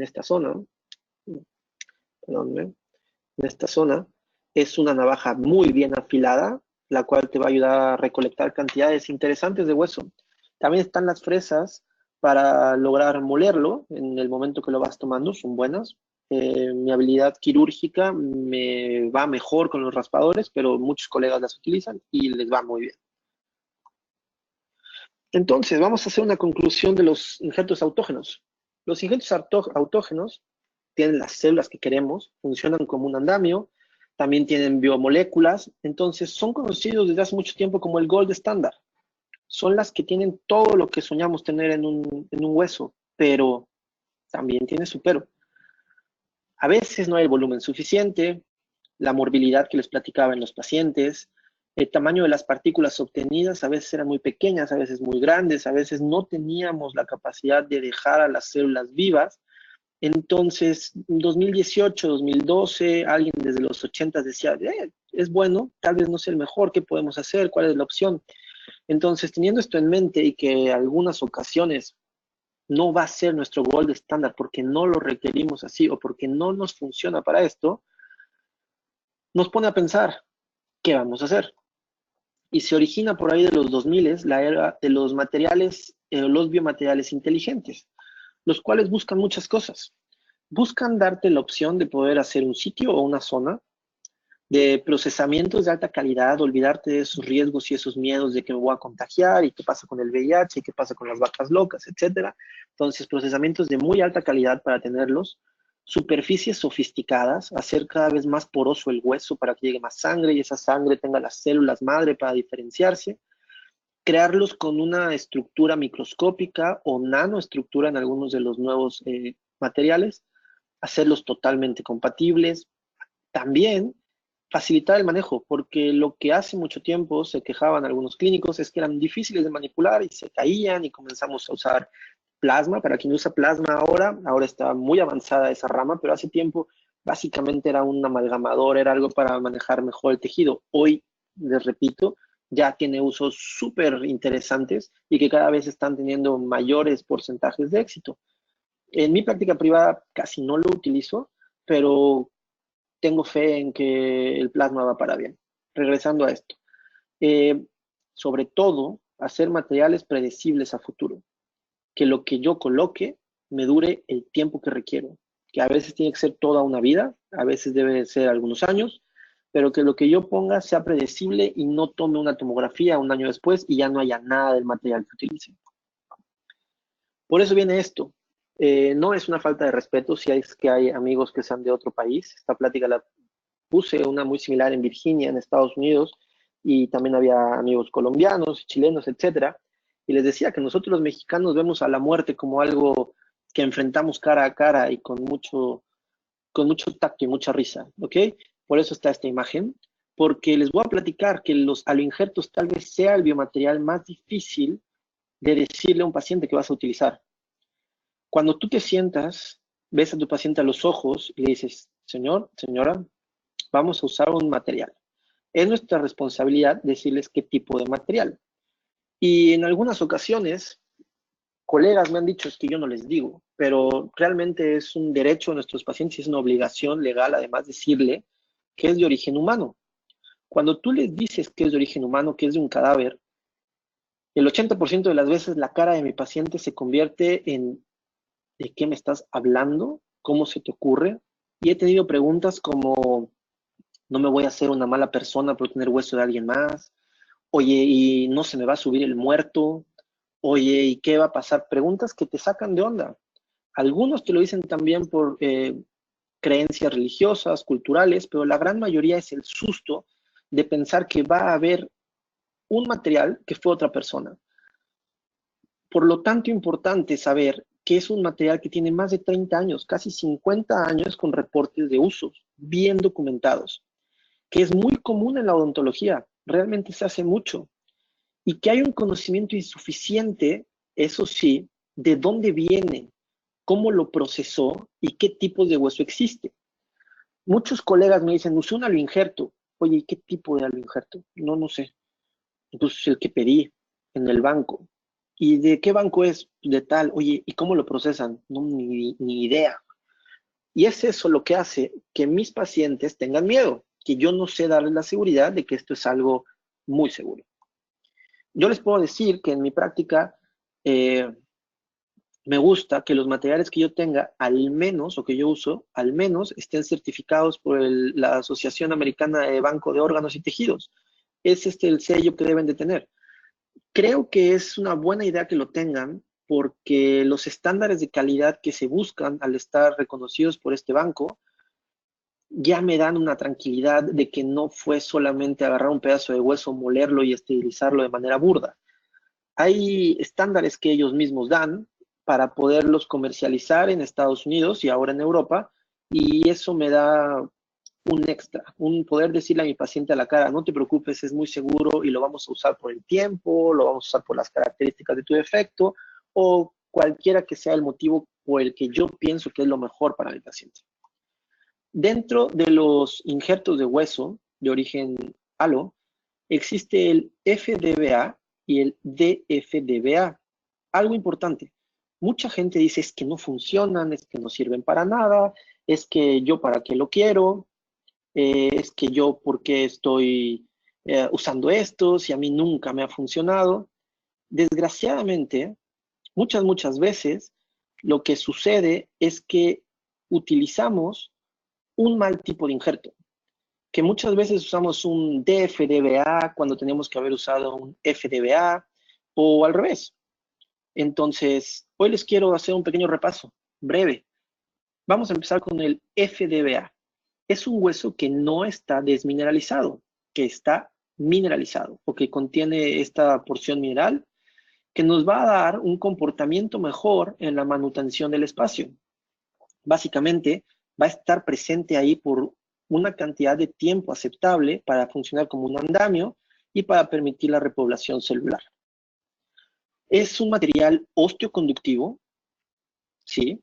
esta zona, perdón, en esta zona, es una navaja muy bien afilada, la cual te va a ayudar a recolectar cantidades interesantes de hueso. También están las fresas para lograr molerlo en el momento que lo vas tomando, son buenas. Mi habilidad quirúrgica me va mejor con los raspadores, pero muchos colegas las utilizan y les va muy bien. Entonces, vamos a hacer una conclusión de los injertos autógenos. Los injertos autógenos tienen las células que queremos, funcionan como un andamio, también tienen biomoléculas, entonces son conocidos desde hace mucho tiempo como el gold standard. Son las que tienen todo lo que soñamos tener en un hueso, pero también tiene su pero. A veces no hay el volumen suficiente, la morbilidad que les platicaba en los pacientes, El tamaño de las partículas obtenidas a veces eran muy pequeñas, a veces muy grandes, a veces no teníamos la capacidad de dejar a las células vivas. Entonces, en 2018, 2012, alguien desde los 80 decía, es bueno, tal vez no sea el mejor, ¿qué podemos hacer? ¿Cuál es la opción? Entonces, teniendo esto en mente y que algunas ocasiones no va a ser nuestro gold estándar porque no lo requerimos así o porque no nos funciona para esto, nos pone a pensar, ¿qué vamos a hacer? Y se origina por ahí de los 2000, la era de los materiales, los biomateriales inteligentes, los cuales buscan muchas cosas. Buscan darte la opción de poder hacer un sitio o una zona de procesamientos de alta calidad, olvidarte de esos riesgos y esos miedos de que me voy a contagiar y qué pasa con el VIH y qué pasa con las vacas locas, etcétera. Entonces, procesamientos de muy alta calidad para tenerlos, superficies sofisticadas, hacer cada vez más poroso el hueso para que llegue más sangre y esa sangre tenga las células madre para diferenciarse, crearlos con una estructura microscópica o nanoestructura en algunos de los nuevos materiales, hacerlos totalmente compatibles. También facilitar el manejo, porque lo que hace mucho tiempo se quejaban algunos clínicos es que eran difíciles de manipular y se caían y comenzamos a usar plasma. Para quien usa plasma ahora está muy avanzada esa rama, pero hace tiempo básicamente era un amalgamador, era algo para manejar mejor el tejido. Hoy, les repito, ya tiene usos súper interesantes y que cada vez están teniendo mayores porcentajes de éxito. En mi práctica privada casi no lo utilizo, pero tengo fe en que el plasma va para bien. Regresando a esto, eh, sobre todo, hacer materiales predecibles a futuro, que lo que yo coloque me dure el tiempo que requiero, que a veces tiene que ser toda una vida, a veces debe ser algunos años, pero que lo que yo ponga sea predecible y no tome una tomografía un año después y ya no haya nada del material que utilice. Por eso viene esto. No es una falta de respeto si es que hay amigos que sean de otro país. Esta plática la puse una muy similar en Virginia, en Estados Unidos, y también había amigos colombianos, chilenos, etcétera. Y les decía que nosotros los mexicanos vemos a la muerte como algo que enfrentamos cara a cara y con mucho tacto y mucha risa, ¿ok? Por eso está esta imagen, porque les voy a platicar que los aloinjertos tal vez sea el biomaterial más difícil de decirle a un paciente que vas a utilizar. Cuando tú te sientas, ves a tu paciente a los ojos y le dices, señor, señora, vamos a usar un material. Es nuestra responsabilidad decirles qué tipo de material. Y en algunas ocasiones, colegas me han dicho es que yo no les digo, pero realmente es un derecho de nuestros pacientes y es una obligación legal, además, decirle que es de origen humano. Cuando tú les dices que es de origen humano, que es de un cadáver, el 80% de las veces la cara de mi paciente se convierte en ¿de qué me estás hablando? ¿Cómo se te ocurre? Y he tenido preguntas como, no me voy a hacer una mala persona por tener hueso de alguien más. Oye, ¿y no se me va a subir el muerto? Oye, ¿y qué va a pasar? Preguntas que te sacan de onda. Algunos te lo dicen también por creencias religiosas, culturales, pero la gran mayoría es el susto de pensar que va a haber un material que fue otra persona. Por lo tanto, importante saber que es un material que tiene más de 30 años, casi 50 años con reportes de usos bien documentados, que es muy común en la odontología, realmente se hace mucho, y que hay un conocimiento insuficiente, eso sí, de dónde viene, cómo lo procesó y qué tipos de hueso existe. Muchos colegas me dicen, usé un aloinjerto. Oye, ¿y qué tipo de aloinjerto? No, no sé. Pues el que pedí en el banco. ¿Y de qué banco es? De tal. Oye, ¿y cómo lo procesan? No, ni idea. Y es eso lo que hace que mis pacientes tengan miedo, que yo no sé darles la seguridad de que esto es algo muy seguro. Yo les puedo decir que en mi práctica me gusta que los materiales que yo tenga, al menos, o que yo uso, al menos estén certificados por la Asociación Americana de Banco de Órganos y Tejidos. Es el sello que deben de tener. Creo que es una buena idea que lo tengan porque los estándares de calidad que se buscan al estar reconocidos por este banco ya me dan una tranquilidad de que no fue solamente agarrar un pedazo de hueso, molerlo y esterilizarlo de manera burda. Hay estándares que ellos mismos dan para poderlos comercializar en Estados Unidos y ahora en Europa, y eso me da un extra, un poder decirle a mi paciente a la cara, no te preocupes, es muy seguro y lo vamos a usar por el tiempo, lo vamos a usar por las características de tu defecto o cualquiera que sea el motivo por el que yo pienso que es lo mejor para mi paciente. Dentro de los injertos de hueso de origen halo, existe el FDBA y el DFDBA. Algo importante, mucha gente dice es que no funcionan, es que no sirven para nada, es que yo para qué lo quiero, es que yo por qué estoy usando esto si a mí nunca me ha funcionado. Desgraciadamente, muchas veces lo que sucede es que utilizamos un mal tipo de injerto, que muchas veces usamos un DFDBA cuando tenemos que haber usado un FDBA o al revés. Entonces, hoy les quiero hacer un pequeño repaso, breve. Vamos a empezar con el FDBA. Es un hueso que no está desmineralizado, que está mineralizado o que contiene esta porción mineral que nos va a dar un comportamiento mejor en la manutención del espacio. Básicamente, va a estar presente ahí por una cantidad de tiempo aceptable para funcionar como un andamio y para permitir la repoblación celular. Es un material osteoconductivo, ¿sí?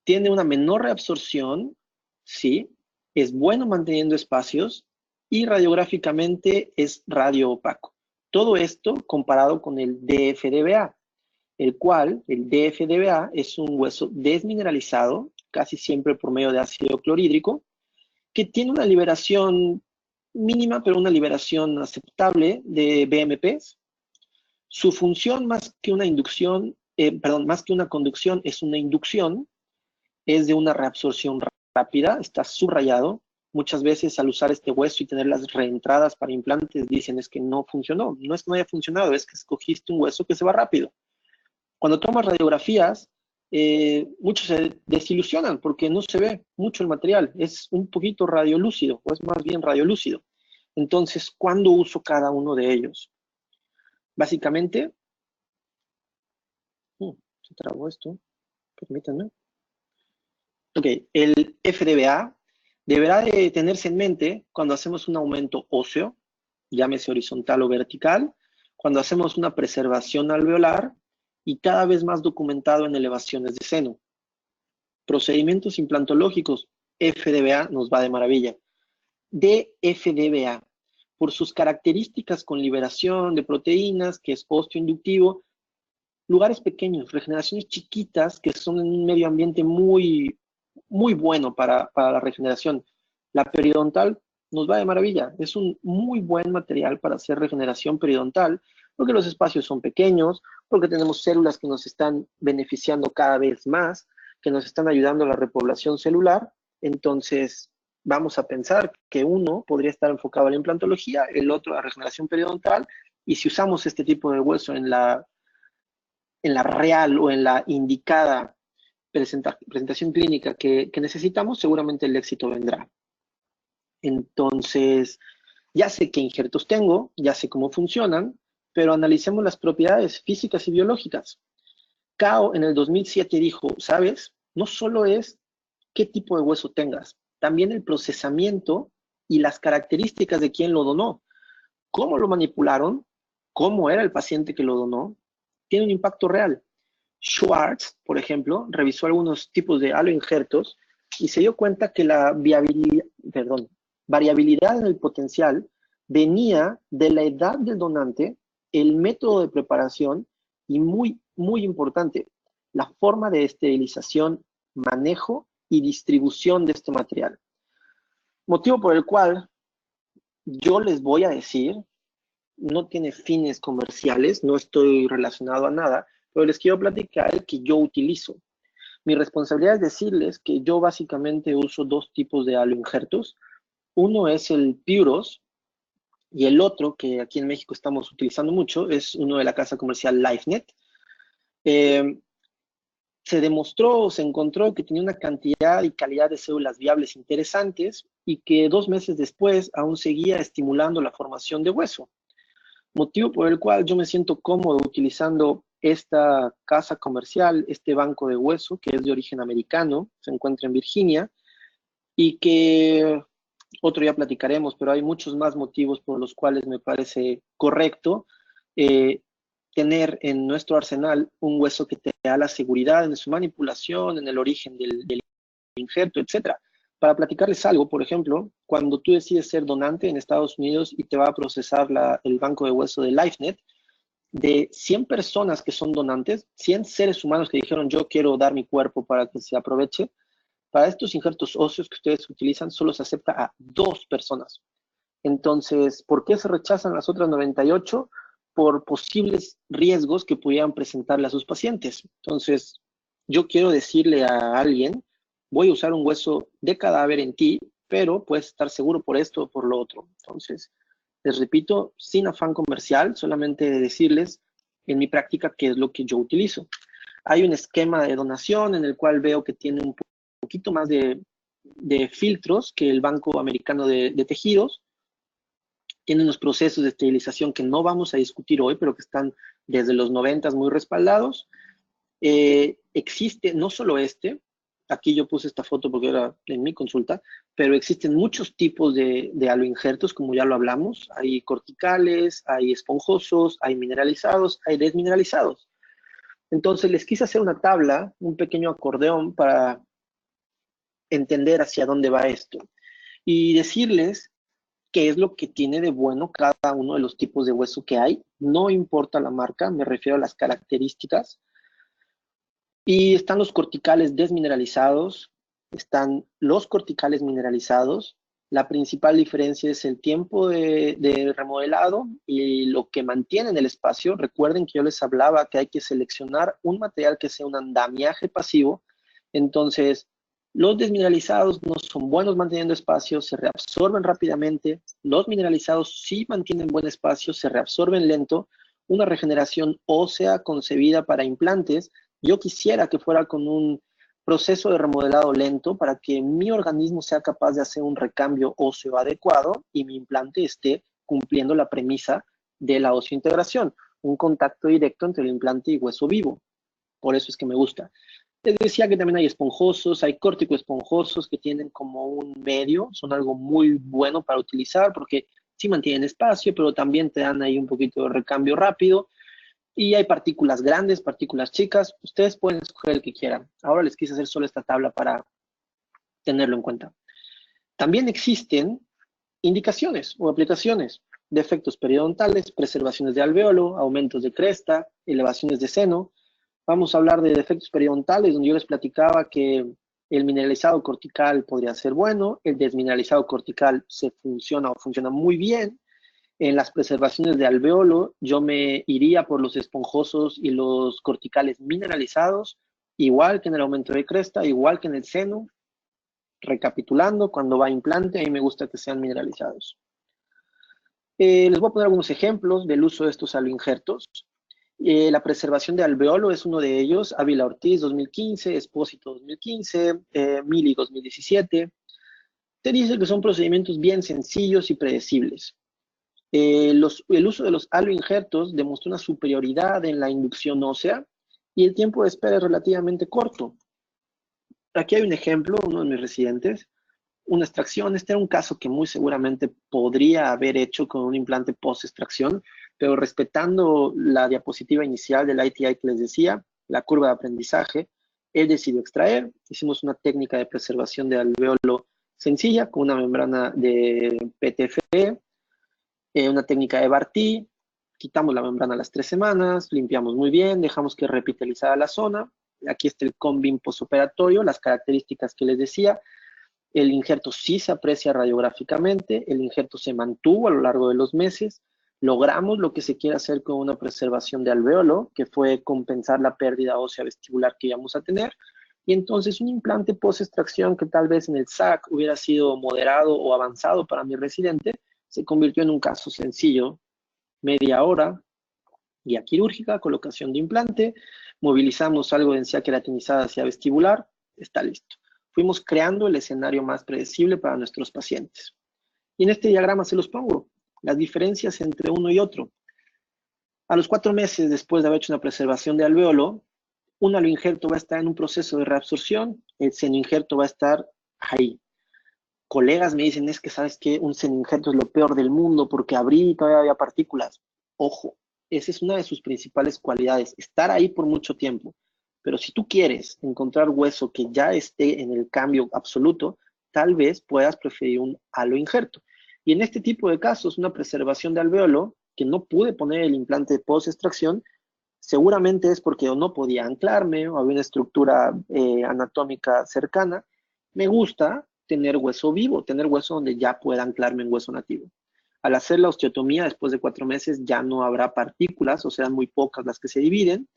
Tiene una menor reabsorción, ¿sí? Es bueno manteniendo espacios y radiográficamente es radioopaco. Todo esto comparado con el DFDBA, el cual, el DFDBA, es un hueso desmineralizado, casi siempre por medio de ácido clorhídrico, que tiene una liberación mínima, pero una liberación aceptable de BMPs. Su función más que una inducción, más que una conducción, es una inducción, es de una reabsorción rápida, está subrayado. Muchas veces al usar este hueso y tener las reentradas para implantes dicen es que no funcionó. No es que no haya funcionado, es que escogiste un hueso que se va rápido. Cuando tomas radiografías, muchos se desilusionan porque no se ve mucho el material. Es un poquito radiolúcido, o es más bien radiolúcido. Entonces, ¿cuándo uso cada uno de ellos? Básicamente, se trabó esto, permítanme. Ok, el FDBA deberá de tenerse en mente cuando hacemos un aumento óseo, llámese horizontal o vertical, cuando hacemos una preservación alveolar y cada vez más documentado en elevaciones de seno. Procedimientos implantológicos, FDBA nos va de maravilla. DFDBA, por sus características con liberación de proteínas, que es osteoinductivo, lugares pequeños, regeneraciones chiquitas que son en un medio ambiente muy bueno para la regeneración. La periodontal nos va de maravilla. Es un muy buen material para hacer regeneración periodontal porque los espacios son pequeños, porque tenemos células que nos están beneficiando cada vez más, que nos están ayudando a la repoblación celular. Entonces, vamos a pensar que uno podría estar enfocado a la implantología, el otro a la regeneración periodontal, y si usamos este tipo de hueso en la real o en la indicada presentación clínica que necesitamos, seguramente el éxito vendrá. Entonces, ya sé qué injertos tengo, ya sé cómo funcionan, pero analicemos las propiedades físicas y biológicas. Cao en el 2007 dijo, ¿sabes? No solo es qué tipo de hueso tengas, también el procesamiento y las características de quien lo donó. Cómo lo manipularon, cómo era el paciente que lo donó, tiene un impacto real. Schwartz, por ejemplo, revisó algunos tipos de aloinjertos y se dio cuenta que la variabilidad en el potencial venía de la edad del donante, el método de preparación y muy importante, la forma de esterilización, manejo y distribución de este material. Motivo por el cual yo les voy a decir, no tiene fines comerciales, no estoy relacionado a nada, pero les quiero platicar el que yo utilizo. Mi responsabilidad es decirles que yo básicamente uso dos tipos de aloinjertos. Uno es el Puros y el otro, que aquí en México estamos utilizando mucho, es uno de la casa comercial LifeNet. Se demostró, se encontró que tenía una cantidad y calidad de células viables interesantes y que 2 meses después aún seguía estimulando la formación de hueso. Motivo por el cual yo me siento cómodo utilizando esta casa comercial, este banco de hueso, que es de origen americano, se encuentra en Virginia, y que otro ya platicaremos, pero hay muchos más motivos por los cuales me parece correcto tener en nuestro arsenal un hueso que te da la seguridad en su manipulación, en el origen del injerto, etcétera. Para platicarles algo, por ejemplo, cuando tú decides ser donante en Estados Unidos y te va a procesar el banco de hueso de LifeNet, de 100 personas que son donantes, 100 seres humanos que dijeron yo quiero dar mi cuerpo para que se aproveche, para estos injertos óseos que ustedes utilizan solo se acepta a 2 personas. Entonces, ¿por qué se rechazan las otras 98? Por posibles riesgos que pudieran presentarle a sus pacientes. Entonces, yo quiero decirle a alguien, voy a usar un hueso de cadáver en ti, pero puedes estar seguro por esto o por lo otro. Entonces, les repito, sin afán comercial, solamente de decirles en mi práctica qué es lo que yo utilizo. Hay un esquema de donación en el cual veo que tiene un poquito más de filtros que el Banco Americano de Tejidos. Tiene unos procesos de esterilización que no vamos a discutir hoy, pero que están desde los 90 muy respaldados. Existe no solo aquí yo puse esta foto porque era en mi consulta, pero existen muchos tipos de aloinjertos, como ya lo hablamos. Hay corticales, hay esponjosos, hay mineralizados, hay desmineralizados. Entonces les quise hacer una tabla, un pequeño acordeón para entender hacia dónde va esto y decirles qué es lo que tiene de bueno cada uno de los tipos de hueso que hay. No importa la marca, me refiero a las características. Y están los corticales desmineralizados, están los corticales mineralizados. La principal diferencia es el tiempo de remodelado y lo que mantiene en el espacio. Recuerden que yo les hablaba que hay que seleccionar un material que sea un andamiaje pasivo. Entonces, los desmineralizados no son buenos manteniendo espacio, se reabsorben rápidamente. Los mineralizados sí mantienen buen espacio, se reabsorben lento. Una regeneración ósea concebida para implantes. Yo quisiera que fuera con un proceso de remodelado lento para que mi organismo sea capaz de hacer un recambio óseo adecuado y mi implante esté cumpliendo la premisa de la osseointegración, un contacto directo entre el implante y hueso vivo. Por eso es que me gusta. Les decía que también hay esponjosos, hay córtico-esponjosos que tienen como un medio, son algo muy bueno para utilizar porque sí mantienen espacio, pero también te dan ahí un poquito de recambio rápido. Y hay partículas grandes, partículas chicas. Ustedes pueden escoger el que quieran. Ahora les quise hacer solo esta tabla para tenerlo en cuenta. También existen indicaciones o aplicaciones: defectos periodontales, preservaciones de alveolo, aumentos de cresta, elevaciones de seno. Vamos a hablar de defectos periodontales, donde yo les platicaba que el mineralizado cortical podría ser bueno, el desmineralizado cortical funciona muy bien. En las preservaciones de alveolo, yo me iría por los esponjosos y los corticales mineralizados, igual que en el aumento de cresta, igual que en el seno. Recapitulando, cuando va a implante, a mí me gusta que sean mineralizados. Les voy a poner algunos ejemplos del uso de estos aloinjertos. La preservación de alveolo es uno de ellos. Ávila Ortiz 2015, Espósito 2015, Mili 2017. Te dice que son procedimientos bien sencillos y predecibles. El uso de los aloinjertos demostró una superioridad en la inducción ósea y el tiempo de espera es relativamente corto. Aquí hay un ejemplo, uno de mis residentes, una extracción. Este era un caso que muy seguramente podría haber hecho con un implante post-extracción, pero respetando la diapositiva inicial del ITI que les decía, la curva de aprendizaje, él decidió extraer. Hicimos una técnica de preservación de alveolo sencilla con una membrana de PTFE, una técnica de Barty. Quitamos la membrana a las 3 semanas, limpiamos muy bien, dejamos que repitalizara la zona. Aquí está el combin postoperatorio, las características que les decía. El injerto sí se aprecia radiográficamente, el injerto se mantuvo a lo largo de los meses. Logramos lo que se quiere hacer con una preservación de alveolo, que fue compensar la pérdida ósea vestibular que íbamos a tener. Y entonces un implante post-extracción que tal vez en el SAC hubiera sido moderado o avanzado para mi residente, se convirtió en un caso sencillo: media hora, guía quirúrgica, colocación de implante, movilizamos algo de encía queratinizada hacia vestibular, está listo. Fuimos creando el escenario más predecible para nuestros pacientes. Y en este diagrama se los pongo, las diferencias entre uno y otro. A los 4 meses después de haber hecho una preservación de alveolo, un aloinjerto va a estar en un proceso de reabsorción, el senoinjerto va a estar ahí. colegas me dicen, es que, ¿sabes qué? Un seno-injerto es lo peor del mundo porque abrí y todavía había partículas. Ojo, esa es una de sus principales cualidades, estar ahí por mucho tiempo. Pero si tú quieres encontrar hueso que ya esté en el cambio absoluto, tal vez puedas preferir un aloinjerto. Y en este tipo de casos, una preservación de alveolo, que no pude poner el implante post-extracción, seguramente es porque o no podía anclarme o había una estructura anatómica cercana. Me gusta tener hueso vivo, tener hueso donde ya pueda anclarme en hueso nativo. Al hacer la osteotomía después de 4 meses ya no habrá partículas, o serán muy pocas las que se dividen.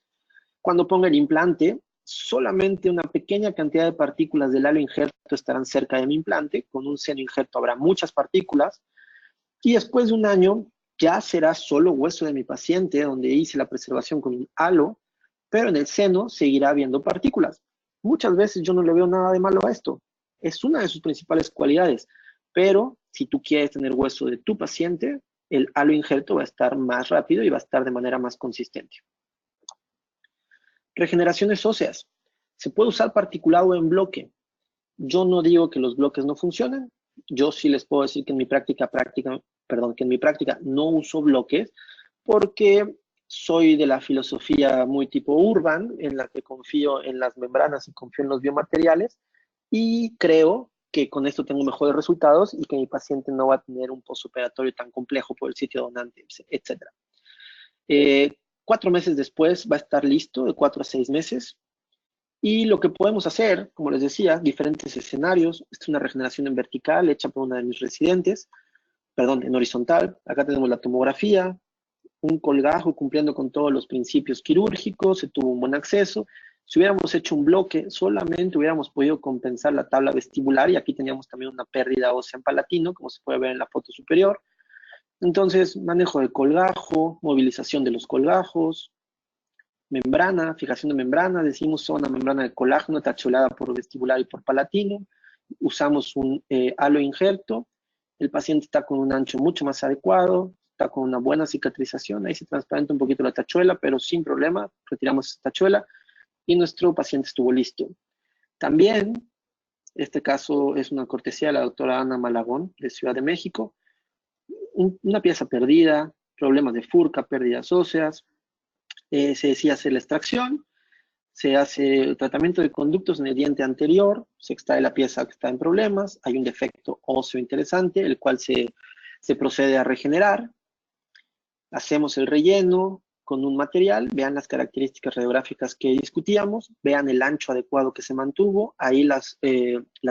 Cuando ponga el implante, solamente una pequeña cantidad de partículas del halo injerto estarán cerca de mi implante. Con un seno injerto habrá muchas partículas. Y después de un año ya será solo hueso de mi paciente, donde hice la preservación con un halo, pero en el seno seguirá habiendo partículas. Muchas veces yo no le veo nada de malo a esto. Es una de sus principales cualidades. Pero si tú quieres tener hueso de tu paciente, el halo injerto va a estar más rápido y va a estar de manera más consistente. Regeneraciones óseas. Se puede usar particulado en bloque. Yo no digo que los bloques no funcionen. Yo sí les puedo decir que en mi práctica no uso bloques porque soy de la filosofía muy tipo urban, en la que confío en las membranas y confío en los biomateriales, y creo que con esto tengo mejores resultados y que mi paciente no va a tener un postoperatorio tan complejo por el sitio donante, etc. 4 meses después va a estar listo, de 4 a 6 meses. Y lo que podemos hacer, como les decía, diferentes escenarios. Esta es una regeneración en vertical hecha por una de mis residentes, perdón, en horizontal. Acá tenemos la tomografía, un colgajo cumpliendo con todos los principios quirúrgicos, se tuvo un buen acceso. Si hubiéramos hecho un bloque, solamente hubiéramos podido compensar la tabla vestibular y aquí teníamos también una pérdida ósea en palatino, como se puede ver en la foto superior. Entonces, manejo de colgajo, movilización de los colgajos, membrana, fijación de membrana, decimos zona membrana de colágeno tacholada por vestibular y por palatino, usamos un halo injerto, el paciente está con un ancho mucho más adecuado, está con una buena cicatrización, ahí se transparenta un poquito la tachuela, pero sin problema, retiramos esa tachuela y nuestro paciente estuvo listo. También, este caso es una cortesía de la doctora Ana Malagón, de Ciudad de México, una pieza perdida, problemas de furca, pérdidas óseas, se decía hacer la extracción, se hace el tratamiento de conductos en el diente anterior, se extrae la pieza que está en problemas, hay un defecto óseo interesante, el cual se procede a regenerar, hacemos el relleno con un material, vean las características radiográficas que discutíamos, vean el ancho adecuado que se mantuvo, ahí las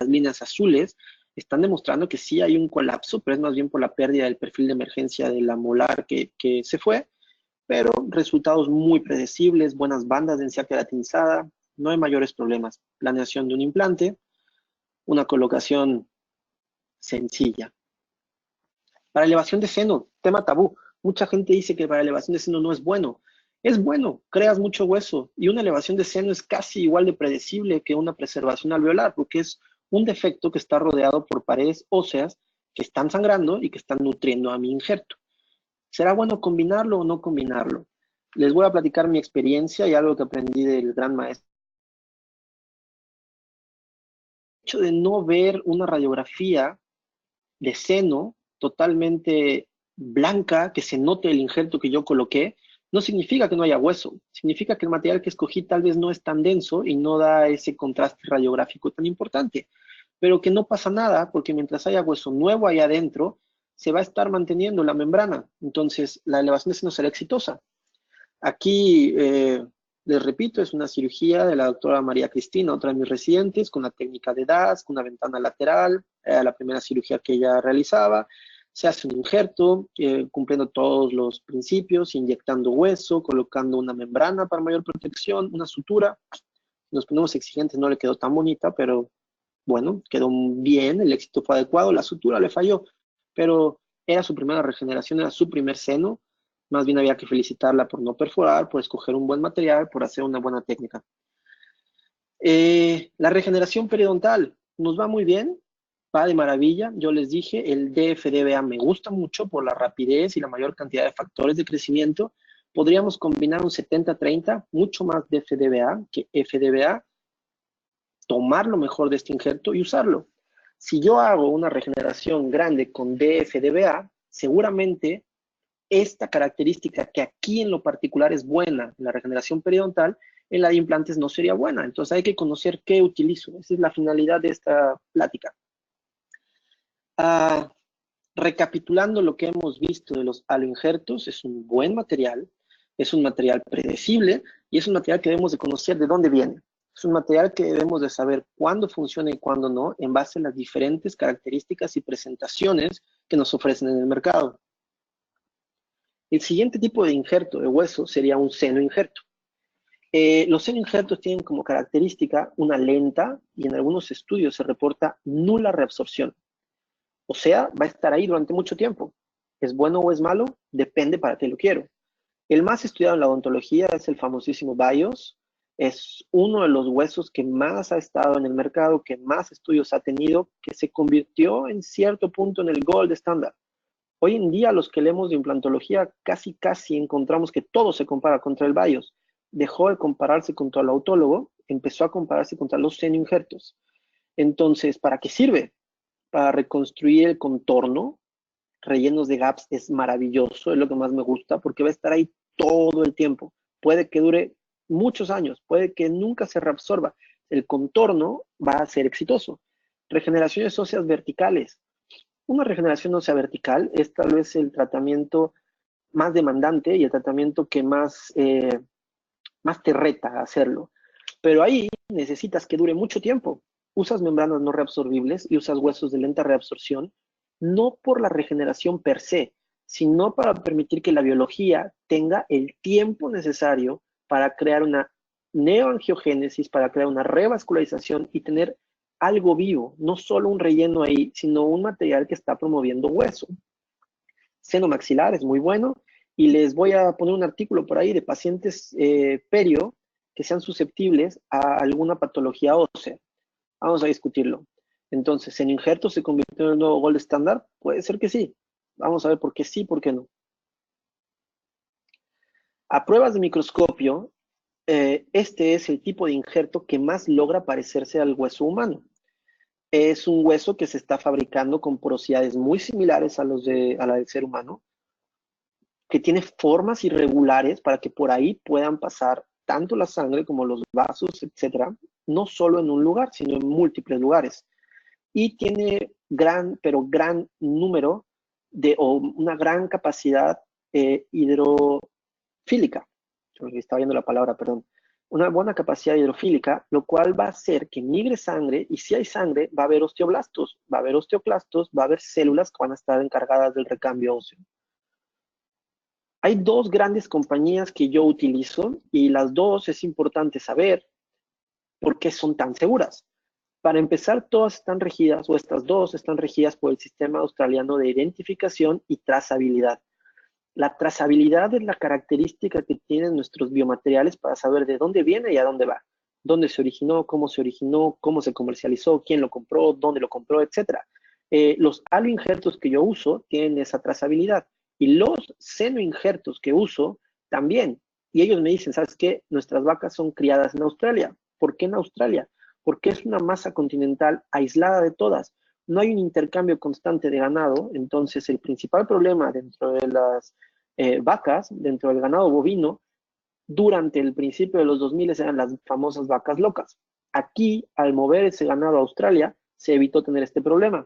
líneas azules están demostrando que sí hay un colapso, pero es más bien por la pérdida del perfil de emergencia de la molar que se fue, pero resultados muy predecibles, buenas bandas de encía queratinizada, no hay mayores problemas. Planeación de un implante, una colocación sencilla. Para elevación de seno, tema tabú. Mucha gente dice que para elevación de seno no es bueno. Es bueno, creas mucho hueso y una elevación de seno es casi igual de predecible que una preservación alveolar porque es un defecto que está rodeado por paredes óseas que están sangrando y que están nutriendo a mi injerto. ¿Será bueno combinarlo o no combinarlo? Les voy a platicar mi experiencia y algo que aprendí del gran maestro. El hecho de no ver una radiografía de seno totalmente blanca, que se note el injerto que yo coloqué, no significa que no haya hueso. Significa que el material que escogí tal vez no es tan denso y no da ese contraste radiográfico tan importante. Pero que no pasa nada porque mientras haya hueso nuevo ahí adentro, se va a estar manteniendo la membrana. Entonces, la elevación de seno será exitosa. Aquí, les repito, es una cirugía de la doctora María Cristina, otra de mis residentes, con la técnica de DAS, con una ventana lateral, la primera cirugía que ella realizaba. Se hace un injerto, cumpliendo todos los principios, inyectando hueso, colocando una membrana para mayor protección, una sutura. Nos ponemos exigentes, no le quedó tan bonita, pero bueno, quedó bien, el éxito fue adecuado, la sutura le falló, pero era su primera regeneración, era su primer seno. Más bien había que felicitarla por no perforar, por escoger un buen material, por hacer una buena técnica. La regeneración periodontal nos va muy bien, va de maravilla. Yo les dije, el DFDBA me gusta mucho por la rapidez y la mayor cantidad de factores de crecimiento. Podríamos combinar un 70-30, mucho más DFDBA que FDBA, tomar lo mejor de este injerto y usarlo. Si yo hago una regeneración grande con DFDBA, seguramente esta característica que aquí en lo particular es buena, la regeneración periodontal, en la de implantes no sería buena. Entonces hay que conocer qué utilizo. Esa es la finalidad de esta plática. Recapitulando lo que hemos visto de los aloinjertos, es un buen material, es un material predecible y es un material que debemos de conocer de dónde viene. Es un material que debemos de saber cuándo funciona y cuándo no, en base a las diferentes características y presentaciones que nos ofrecen en el mercado. El siguiente tipo de injerto de hueso sería un seno-injerto. Los seno-injertos tienen como característica una lenta y en algunos estudios se reporta nula reabsorción. O sea, va a estar ahí durante mucho tiempo. ¿Es bueno o es malo? Depende para qué lo quiero. El más estudiado en la odontología es el famosísimo BIOS. Es uno de los huesos que más ha estado en el mercado, que más estudios ha tenido, que se convirtió en cierto punto en el gold estándar. Hoy en día, los que leemos de implantología, casi encontramos que todo se compara contra el BIOS. Dejó de compararse contra el autólogo, empezó a compararse contra los seno-injertos. Entonces, ¿para qué sirve? Para reconstruir el contorno, rellenos de gaps, es maravilloso, es lo que más me gusta, porque va a estar ahí todo el tiempo. Puede que dure muchos años, puede que nunca se reabsorba. El contorno va a ser exitoso. Regeneraciones óseas verticales. Una regeneración ósea vertical es tal vez el tratamiento más demandante y el tratamiento que más te reta a hacerlo. Pero ahí necesitas que dure mucho tiempo. Usas membranas no reabsorbibles y usas huesos de lenta reabsorción, no por la regeneración per se, sino para permitir que la biología tenga el tiempo necesario para crear una neoangiogénesis, para crear una revascularización y tener algo vivo, no solo un relleno ahí, sino un material que está promoviendo hueso. Seno maxilar es muy bueno y les voy a poner un artículo por ahí de pacientes perio que sean susceptibles a alguna patología ósea. Vamos a discutirlo. Entonces, ¿seno injerto se convirtió en el nuevo gold estándar? Puede ser que sí. Vamos a ver por qué sí, por qué no. A pruebas de microscopio, este es el tipo de injerto que más logra parecerse al hueso humano. Es un hueso que se está fabricando con porosidades muy similares a la del ser humano, que tiene formas irregulares para que por ahí puedan pasar tanto la sangre como los vasos, etcétera, no solo en un lugar, sino en múltiples lugares. Y tiene pero gran número o una gran capacidad hidrofílica. Estaba viendo la palabra, perdón. Una buena capacidad hidrofílica, lo cual va a hacer que migre sangre, y si hay sangre, va a haber osteoblastos, va a haber osteoclastos, va a haber células que van a estar encargadas del recambio óseo. Hay dos grandes compañías que yo utilizo y las dos es importante saber por qué son tan seguras. Para empezar, todas están regidas, o estas dos están regidas por el Sistema Australiano de Identificación y Trazabilidad. La trazabilidad es la característica que tienen nuestros biomateriales para saber de dónde viene y a dónde va. Dónde se originó, cómo se comercializó, quién lo compró, dónde lo compró, etc. Los aloinjertos que yo uso tienen esa trazabilidad. Y los senoinjertos que uso también. Y ellos me dicen, ¿sabes qué? Nuestras vacas son criadas en Australia. ¿Por qué en Australia? Porque es una masa continental aislada de todas. No hay un intercambio constante de ganado, entonces el principal problema dentro de las vacas, dentro del ganado bovino, durante el principio de los 2000 eran las famosas vacas locas. Aquí, al mover ese ganado a Australia, se evitó tener este problema.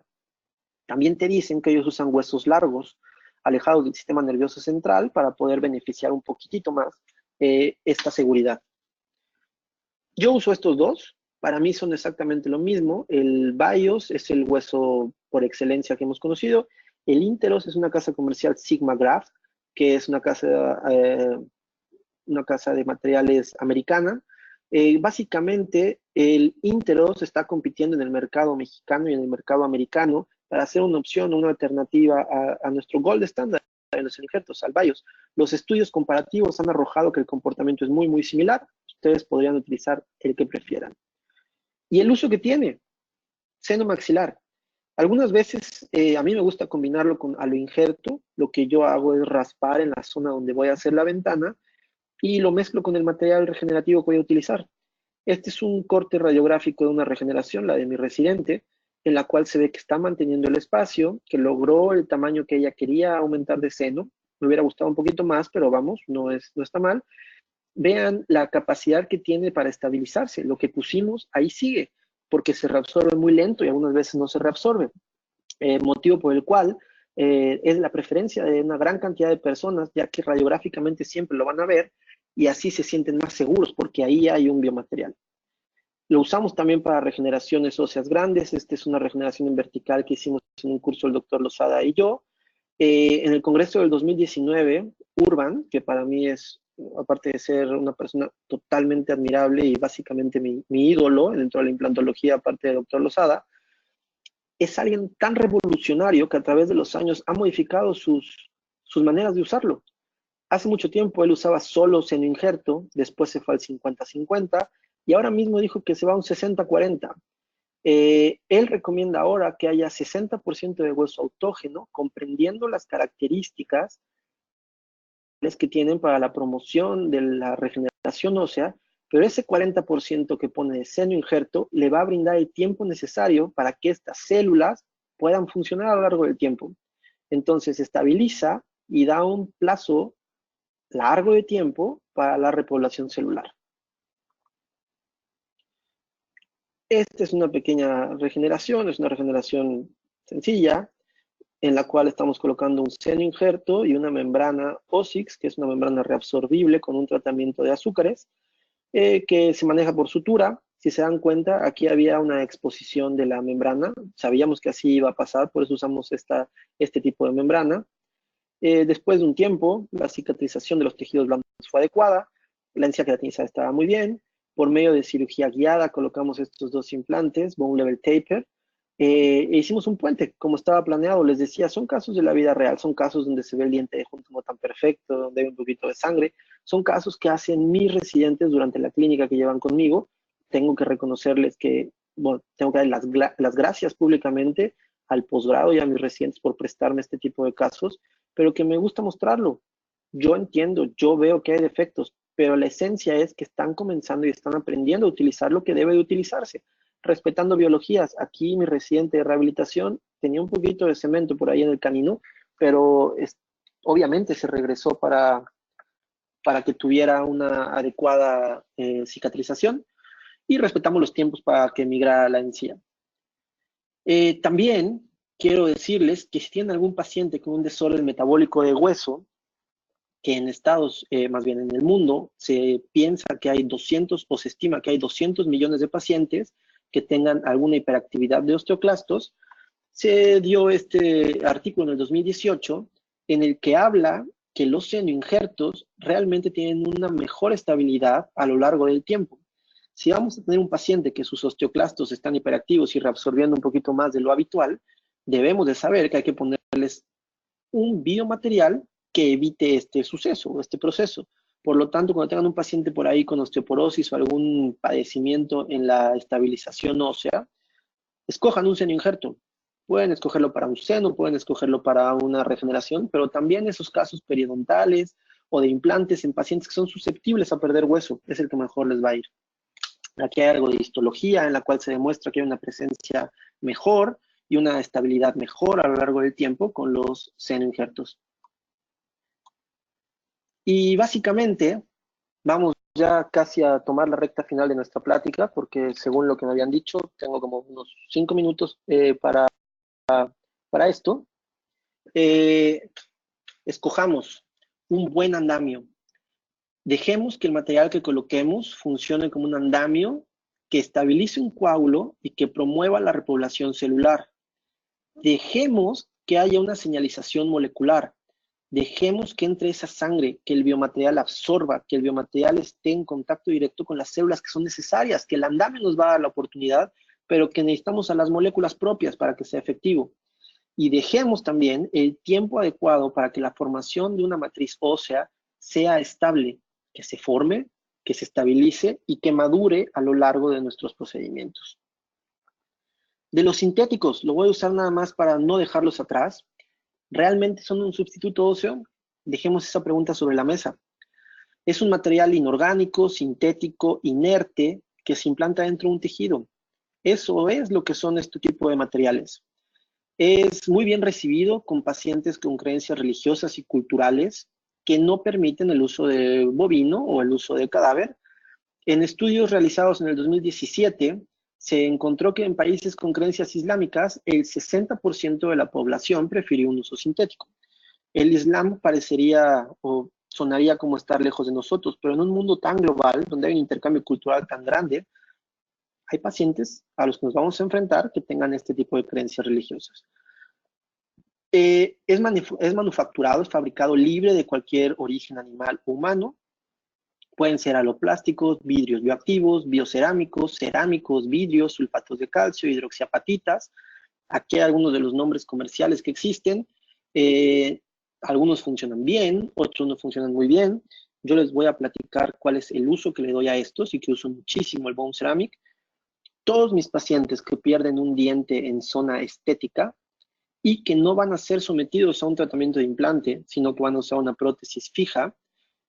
También te dicen que ellos usan huesos largos, alejados del sistema nervioso central, para poder beneficiar un poquitito más esta seguridad. Yo uso estos dos. Para mí son exactamente lo mismo. El BIOS es el hueso por excelencia que hemos conocido. El Interos es una casa comercial Sigma Graft, que es una casa de materiales americana. Básicamente, el Interos está compitiendo en el mercado mexicano y en el mercado americano para hacer una opción, una alternativa a nuestro gold estándar en los injertos, al BIOS. Los estudios comparativos han arrojado que el comportamiento es muy similar. Ustedes podrían utilizar el que prefieran. Y el uso que tiene, seno maxilar. Algunas veces a mí me gusta combinarlo con aloinjerto. Lo que yo hago es raspar en la zona donde voy a hacer la ventana y lo mezclo con el material regenerativo que voy a utilizar. Este es un corte radiográfico de una regeneración, la de mi residente. en la cual se ve que está manteniendo el espacio, que logró el tamaño que ella quería aumentar de seno. Me hubiera gustado un poquito más, pero vamos, no está mal. Vean la capacidad que tiene para estabilizarse. Lo que pusimos ahí sigue, porque se reabsorbe muy lento y algunas veces no se reabsorbe. Motivo por el cual es la preferencia de una gran cantidad de personas, ya que radiográficamente siempre lo van a ver y así se sienten más seguros porque ahí hay un biomaterial. Lo usamos también para regeneraciones óseas grandes. Esta es una regeneración en vertical que hicimos en un curso el doctor Lozada y yo. En el congreso del 2019, Urban, que para mí es, aparte de ser una persona totalmente admirable y básicamente mi ídolo dentro de la implantología, aparte del doctor Lozada, es alguien tan revolucionario que a través de los años ha modificado sus maneras de usarlo. Hace mucho tiempo él usaba solo seno injerto, después se fue al 50-50 y ahora mismo dijo que se va a un 60-40. Él recomienda ahora que haya 60% de hueso autógeno, comprendiendo las características que tienen para la promoción de la regeneración ósea, pero ese 40% que pone de seno injerto le va a brindar el tiempo necesario para que estas células puedan funcionar a lo largo del tiempo. Entonces estabiliza y da un plazo largo de tiempo para la repoblación celular. Esta es una pequeña regeneración, es una regeneración sencilla, en la cual estamos colocando un seno injerto y una membrana OSIX, que es una membrana reabsorbible con un tratamiento de azúcares, que se maneja por sutura. Si se dan cuenta, aquí había una exposición de la membrana, sabíamos que así iba a pasar, por eso usamos este tipo de membrana. Después de un tiempo, la cicatrización de los tejidos blandos fue adecuada, la encía queratinizada estaba muy bien. Por medio de cirugía guiada colocamos estos dos implantes, bone level taper, e hicimos un puente como estaba planeado. Les decía, son casos de la vida real, son casos donde se ve el diente de junto no tan perfecto, donde hay un poquito de sangre, son casos que hacen mis residentes durante la clínica que llevan conmigo. Tengo que reconocerles que, bueno, tengo que dar las gracias públicamente al posgrado y a mis residentes por prestarme este tipo de casos, pero que me gusta mostrarlo. Yo entiendo, yo veo que hay defectos, pero la esencia es que están comenzando y están aprendiendo a utilizar lo que debe de utilizarse, respetando biologías. Aquí mi residente de rehabilitación tenía un poquito de cemento por ahí en el canino, pero obviamente se regresó para que tuviera una adecuada cicatrización y respetamos los tiempos para que migrara la encía. También quiero decirles que si tienen algún paciente con un desorden metabólico de hueso, que en Estados, más bien en el mundo, se piensa que hay 200 o se estima que hay 200 millones de pacientes que tengan alguna hiperactividad de osteoclastos. Se dio este artículo en el 2018 en el que habla que los senoinjertos realmente tienen una mejor estabilidad a lo largo del tiempo. Si vamos a tener un paciente que sus osteoclastos están hiperactivos y reabsorbiendo un poquito más de lo habitual, debemos de saber que hay que ponerles un biomaterial que evite este suceso, este proceso. Por lo tanto, cuando tengan un paciente por ahí con osteoporosis o algún padecimiento en la estabilización ósea, escojan un seno injerto. Pueden escogerlo para un seno, pueden escogerlo para una regeneración, pero también esos casos periodontales o de implantes en pacientes que son susceptibles a perder hueso, es el que mejor les va a ir. Aquí hay algo de histología en la cual se demuestra que hay una presencia mejor y una estabilidad mejor a lo largo del tiempo con los senoinjertos. Y básicamente, vamos ya casi a tomar la recta final de nuestra plática, porque según lo que me habían dicho, tengo como unos 5 minutos para esto. Escojamos un buen andamio. Dejemos que el material que coloquemos funcione como un andamio que estabilice un coágulo y que promueva la repoblación celular. Dejemos que haya una señalización molecular. Dejemos que entre esa sangre, que el biomaterial absorba, que el biomaterial esté en contacto directo con las células que son necesarias, que el andamio nos va a dar la oportunidad, pero que necesitamos a las moléculas propias para que sea efectivo. Y dejemos también el tiempo adecuado para que la formación de una matriz ósea sea estable, que se forme, que se estabilice y que madure a lo largo de nuestros procedimientos. De los sintéticos, lo voy a usar nada más para no dejarlos atrás. ¿Realmente son un sustituto óseo? Dejemos esa pregunta sobre la mesa. Es un material inorgánico, sintético, inerte, que se implanta dentro de un tejido. Eso es lo que son este tipo de materiales. Es muy bien recibido con pacientes con creencias religiosas y culturales que no permiten el uso de bovino o el uso de cadáver. En estudios realizados en el 2017, se encontró que en países con creencias islámicas, el 60% de la población prefirió un uso sintético. El Islam parecería o sonaría como estar lejos de nosotros, pero en un mundo tan global, donde hay un intercambio cultural tan grande, hay pacientes a los que nos vamos a enfrentar que tengan este tipo de creencias religiosas. Es manufacturado, es fabricado libre de cualquier origen animal o humano. Pueden ser aloplásticos, vidrios bioactivos, biocerámicos, cerámicos, vidrios, sulfatos de calcio, hidroxiapatitas. Aquí hay algunos de los nombres comerciales que existen. Algunos funcionan bien, otros no funcionan muy bien. Yo les voy a platicar cuál es el uso que le doy a estos y que uso muchísimo el Bone Ceramic. Todos mis pacientes que pierden un diente en zona estética y que no van a ser sometidos a un tratamiento de implante, sino que van a usar una prótesis fija,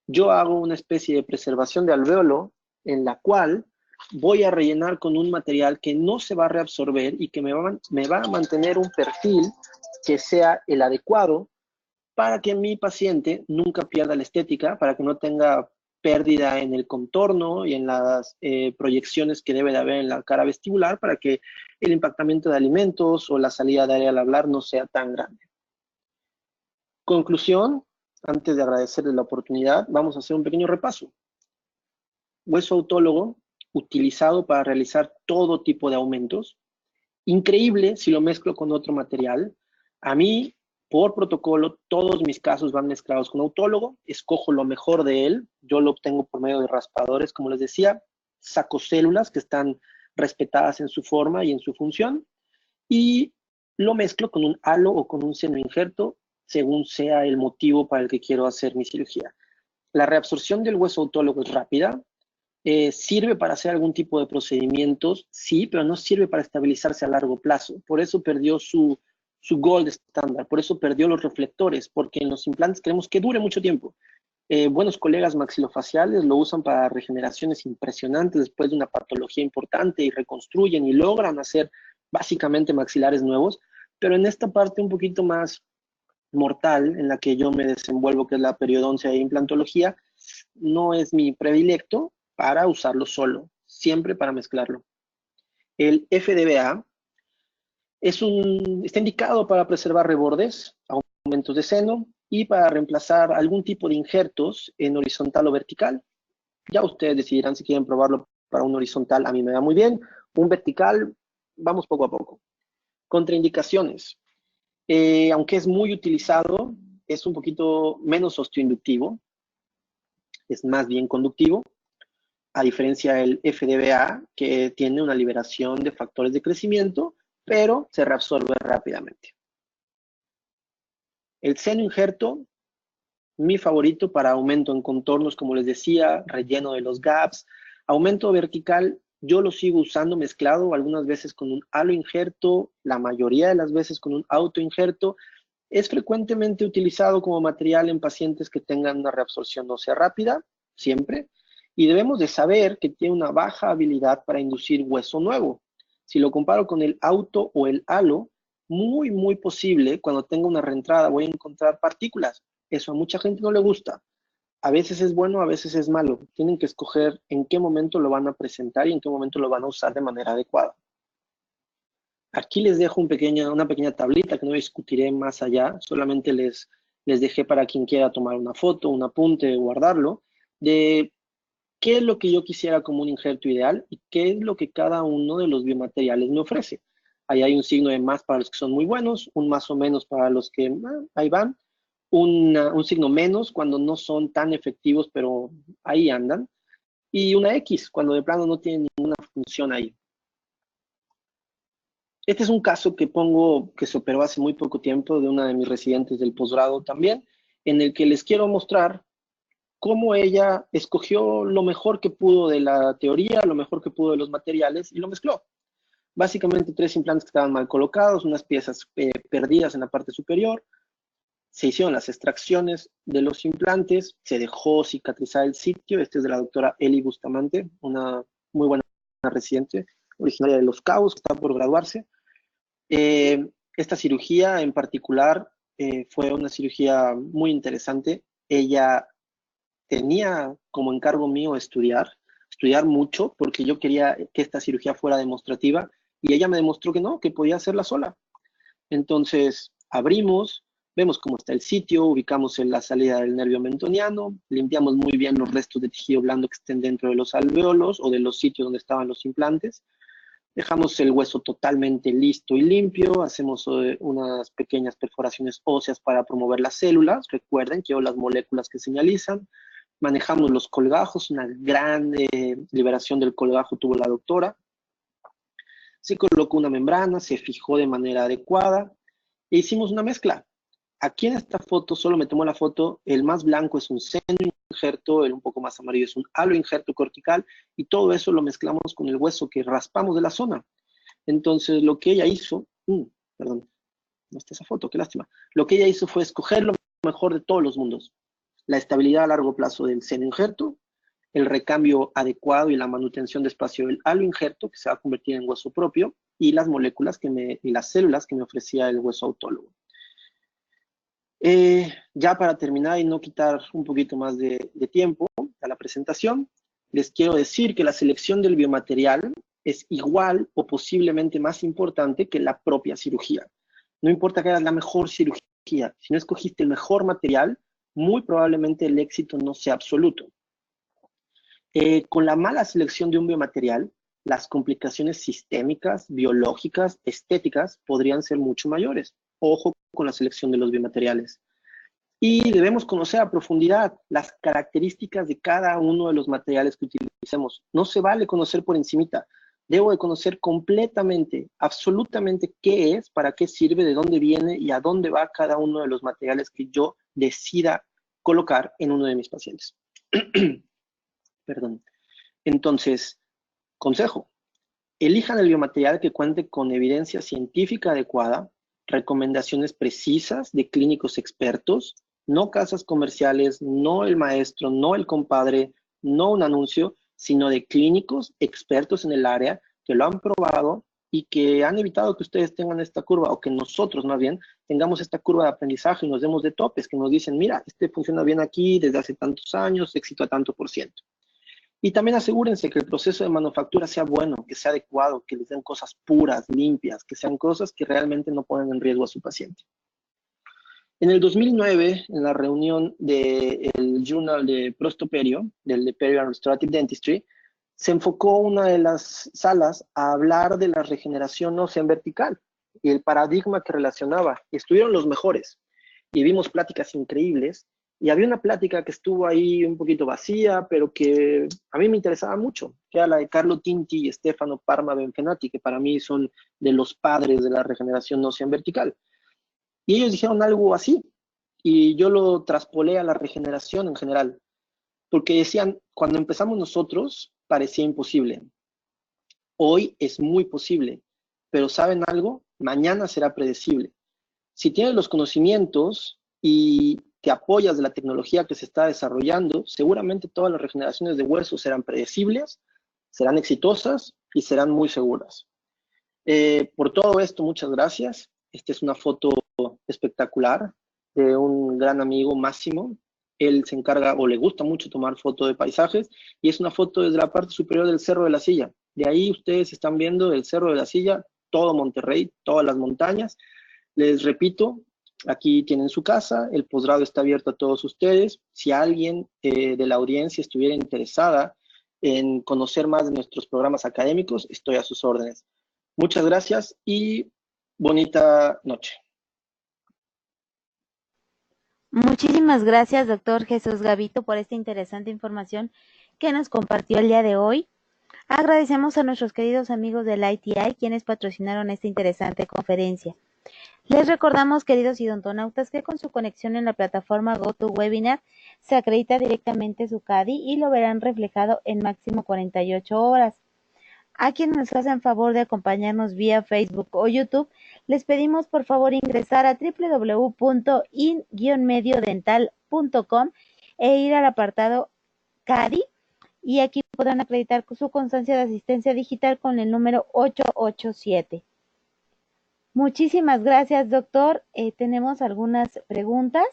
yo hago una especie de preservación de alvéolo en la cual voy a rellenar con un material que no se va a reabsorber y que me va a mantener un perfil que sea el adecuado para que mi paciente nunca pierda la estética, para que no tenga pérdida en el contorno y en las proyecciones que debe de haber en la cara vestibular, para que el impactamiento de alimentos o la salida de aire al hablar no sea tan grande. Conclusión, antes de agradecerles la oportunidad, vamos a hacer un pequeño repaso. Hueso autólogo, utilizado para realizar todo tipo de aumentos. Increíble si lo mezclo con otro material. A mí, por protocolo, todos mis casos van mezclados con autólogo. Escojo lo mejor de él. Yo lo obtengo por medio de raspadores, como les decía. Saco células que están respetadas en su forma y en su función. Y lo mezclo con un halo o con un senoinjerto, según sea el motivo para el que quiero hacer mi cirugía. La reabsorción del hueso autólogo es rápida, sirve para hacer algún tipo de procedimientos, sí, pero no sirve para estabilizarse a largo plazo. Por eso perdió su gold estándar, por eso perdió los reflectores, porque en los implantes queremos que dure mucho tiempo. Buenos colegas maxilofaciales lo usan para regeneraciones impresionantes después de una patología importante y reconstruyen y logran hacer básicamente maxilares nuevos, pero en esta parte un poquito más mortal en la que yo me desenvuelvo, que es la periodoncia e implantología, no es mi predilecto para usarlo solo, siempre para mezclarlo. El FDBA está indicado para preservar rebordes, aumentos de seno y para reemplazar algún tipo de injertos en horizontal o vertical. Ya ustedes decidirán si quieren probarlo para un horizontal, a mí me da muy bien. Un vertical, vamos poco a poco. Contraindicaciones. Aunque es muy utilizado, es un poquito menos osteoinductivo, es más bien conductivo, a diferencia del FDBA, que tiene una liberación de factores de crecimiento, pero se reabsorbe rápidamente. El seno injerto, mi favorito para aumento en contornos, como les decía, relleno de los gaps. Aumento vertical, yo lo sigo usando mezclado, algunas veces con un halo injerto, la mayoría de las veces con un autoinjerto. Es frecuentemente utilizado como material en pacientes que tengan una reabsorción ósea rápida, siempre, y debemos de saber que tiene una baja habilidad para inducir hueso nuevo. Si lo comparo con el auto o el halo, muy posible, cuando tenga una reentrada voy a encontrar partículas. Eso a mucha gente no le gusta. A veces es bueno, a veces es malo. Tienen que escoger en qué momento lo van a presentar y en qué momento lo van a usar de manera adecuada. Aquí les dejo una pequeña tablita que no discutiré más allá, solamente les dejé para quien quiera tomar una foto, un apunte, guardarlo, de qué es lo que yo quisiera como un injerto ideal y qué es lo que cada uno de los biomateriales me ofrece. Ahí hay un signo de más para los que son muy buenos, un más o menos para los que ahí van, un signo menos cuando no son tan efectivos, pero ahí andan, y una X cuando de plano no tienen ninguna función ahí. Este es un caso que se operó hace muy poco tiempo de una de mis residentes del posgrado también, en el que les quiero mostrar cómo ella escogió lo mejor que pudo de la teoría, lo mejor que pudo de los materiales y lo mezcló. Básicamente 3 implantes que estaban mal colocados, unas piezas perdidas en la parte superior, se hicieron las extracciones de los implantes, se dejó cicatrizar el sitio. Este es de la doctora Eli Bustamante, una muy buena residente, originaria de Los Cabos, que está por graduarse. Esta cirugía en particular fue una cirugía muy interesante. Ella tenía como encargo mío estudiar mucho, porque yo quería que esta cirugía fuera demostrativa, y ella me demostró que no, que podía hacerla sola. Entonces abrimos, vemos cómo está el sitio, ubicamos en la salida del nervio mentoniano, limpiamos muy bien los restos de tejido blando que estén dentro de los alvéolos o de los sitios donde estaban los implantes. Dejamos el hueso totalmente listo y limpio, hacemos unas pequeñas perforaciones óseas para promover las células, recuerden que las moléculas que señalizan, manejamos los colgajos, una gran liberación del colgajo tuvo la doctora, se colocó una membrana, se fijó de manera adecuada e hicimos una mezcla. Aquí en esta foto, solo me tomó la foto, el más blanco es un seno injerto, el un poco más amarillo es un halo injerto cortical, y todo eso lo mezclamos con el hueso que raspamos de la zona. Entonces lo que ella hizo, perdón, no está esa foto, qué lástima. Lo que ella hizo fue escoger lo mejor de todos los mundos. La estabilidad a largo plazo del seno injerto, el recambio adecuado y la manutención de espacio del halo injerto, que se va a convertir en hueso propio, y las moléculas y las células que me ofrecía el hueso autólogo. Ya para terminar y no quitar un poquito más de tiempo a la presentación, les quiero decir que la selección del biomaterial es igual o posiblemente más importante que la propia cirugía. No importa que hagas la mejor cirugía, si no escogiste el mejor material, muy probablemente el éxito no sea absoluto. Con la mala selección de un biomaterial, las complicaciones sistémicas, biológicas, estéticas podrían ser mucho mayores. Ojo con la selección de los biomateriales. Y debemos conocer a profundidad las características de cada uno de los materiales que utilicemos. No se vale conocer por encimita. Debo de conocer completamente, absolutamente qué es, para qué sirve, de dónde viene y a dónde va cada uno de los materiales que yo decida colocar en uno de mis pacientes. Perdón. Entonces, consejo, elijan el biomaterial que cuente con evidencia científica adecuada, recomendaciones precisas de clínicos expertos, no casas comerciales, no el maestro, no el compadre, no un anuncio, sino de clínicos expertos en el área que lo han probado y que han evitado que ustedes tengan esta curva, o que nosotros más bien tengamos esta curva de aprendizaje y nos demos de topes, que nos dicen, mira, este funciona bien aquí desde hace tantos años, éxito a tanto por ciento. Y también asegúrense que el proceso de manufactura sea bueno, que sea adecuado, que les den cosas puras, limpias, que sean cosas que realmente no ponen en riesgo a su paciente. En el 2009, en la reunión del Journal de Prostoperio, del de Perio and Restorative Dentistry, se enfocó una de las salas a hablar de la regeneración ósea en vertical y el paradigma que relacionaba. Y estuvieron los mejores y vimos pláticas increíbles. Y había una plática que estuvo ahí un poquito vacía, pero que a mí me interesaba mucho, que era la de Carlo Tinti y Stefano Parma Benfenati, que para mí son de los padres de la regeneración ósea en vertical. Y ellos dijeron algo así, y yo lo traspolé a la regeneración en general, porque decían, cuando empezamos nosotros parecía imposible. Hoy es muy posible, pero ¿saben algo? Mañana será predecible. Si tienes los conocimientos y te apoyas de la tecnología que se está desarrollando, seguramente todas las regeneraciones de huesos serán predecibles, serán exitosas y serán muy seguras. Por todo esto, muchas gracias. Esta es una foto espectacular de un gran amigo, Máximo. Él se encarga o le gusta mucho tomar fotos de paisajes, y es una foto desde la parte superior del Cerro de la Silla. De ahí ustedes están viendo el Cerro de la Silla, todo Monterrey, todas las montañas. Les repito, aquí tienen su casa, el posgrado está abierto a todos ustedes. Si alguien de la audiencia estuviera interesada en conocer más de nuestros programas académicos, estoy a sus órdenes. Muchas gracias y bonita noche. Muchísimas gracias, doctor Jesús Gavito, por esta interesante información que nos compartió el día de hoy. Agradecemos a nuestros queridos amigos del ITI, quienes patrocinaron esta interesante conferencia. Les recordamos, queridos idontonautas, que con su conexión en la plataforma GoToWebinar se acredita directamente su CADI y lo verán reflejado en máximo 48 horas. A quienes nos hacen favor de acompañarnos vía Facebook o YouTube, les pedimos por favor ingresar a www.in-mediodental.com e ir al apartado CADI y aquí podrán acreditar su constancia de asistencia digital con el número 887. Muchísimas gracias, doctor. Tenemos algunas preguntas.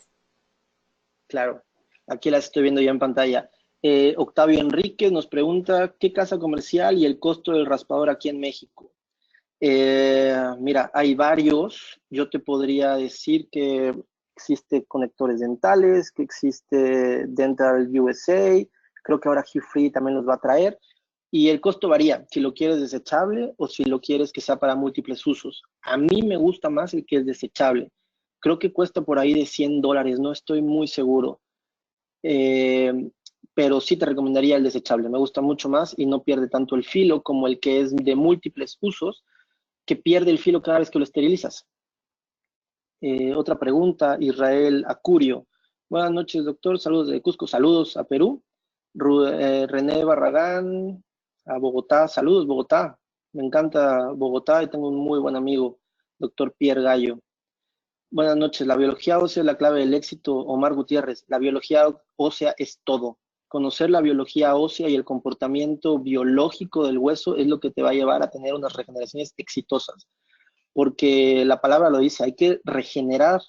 Claro, aquí las estoy viendo ya en pantalla. Octavio Enríquez nos pregunta, ¿qué casa comercial y el costo del raspador aquí en México? Mira, hay varios. Yo te podría decir que existe conectores dentales, que existe Dental USA, creo que ahora HughFree también los va a traer. Y el costo varía, si lo quieres desechable o si lo quieres que sea para múltiples usos. A mí me gusta más el que es desechable. Creo que cuesta por ahí de $100, no estoy muy seguro. Eh, pero sí te recomendaría el desechable. Me gusta mucho más y no pierde tanto el filo como el que es de múltiples usos, que pierde el filo cada vez que lo esterilizas. Otra pregunta, Israel Acurio. Buenas noches, doctor. Saludos de Cusco. Saludos a Perú. René Barragán, a Bogotá. Saludos, Bogotá. Me encanta Bogotá y tengo un muy buen amigo, doctor Pierre Gallo. Buenas noches. La biología ósea es la clave del éxito. Omar Gutiérrez. La biología ósea es todo. Conocer la biología ósea y el comportamiento biológico del hueso es lo que te va a llevar a tener unas regeneraciones exitosas. Porque la palabra lo dice, hay que regenerar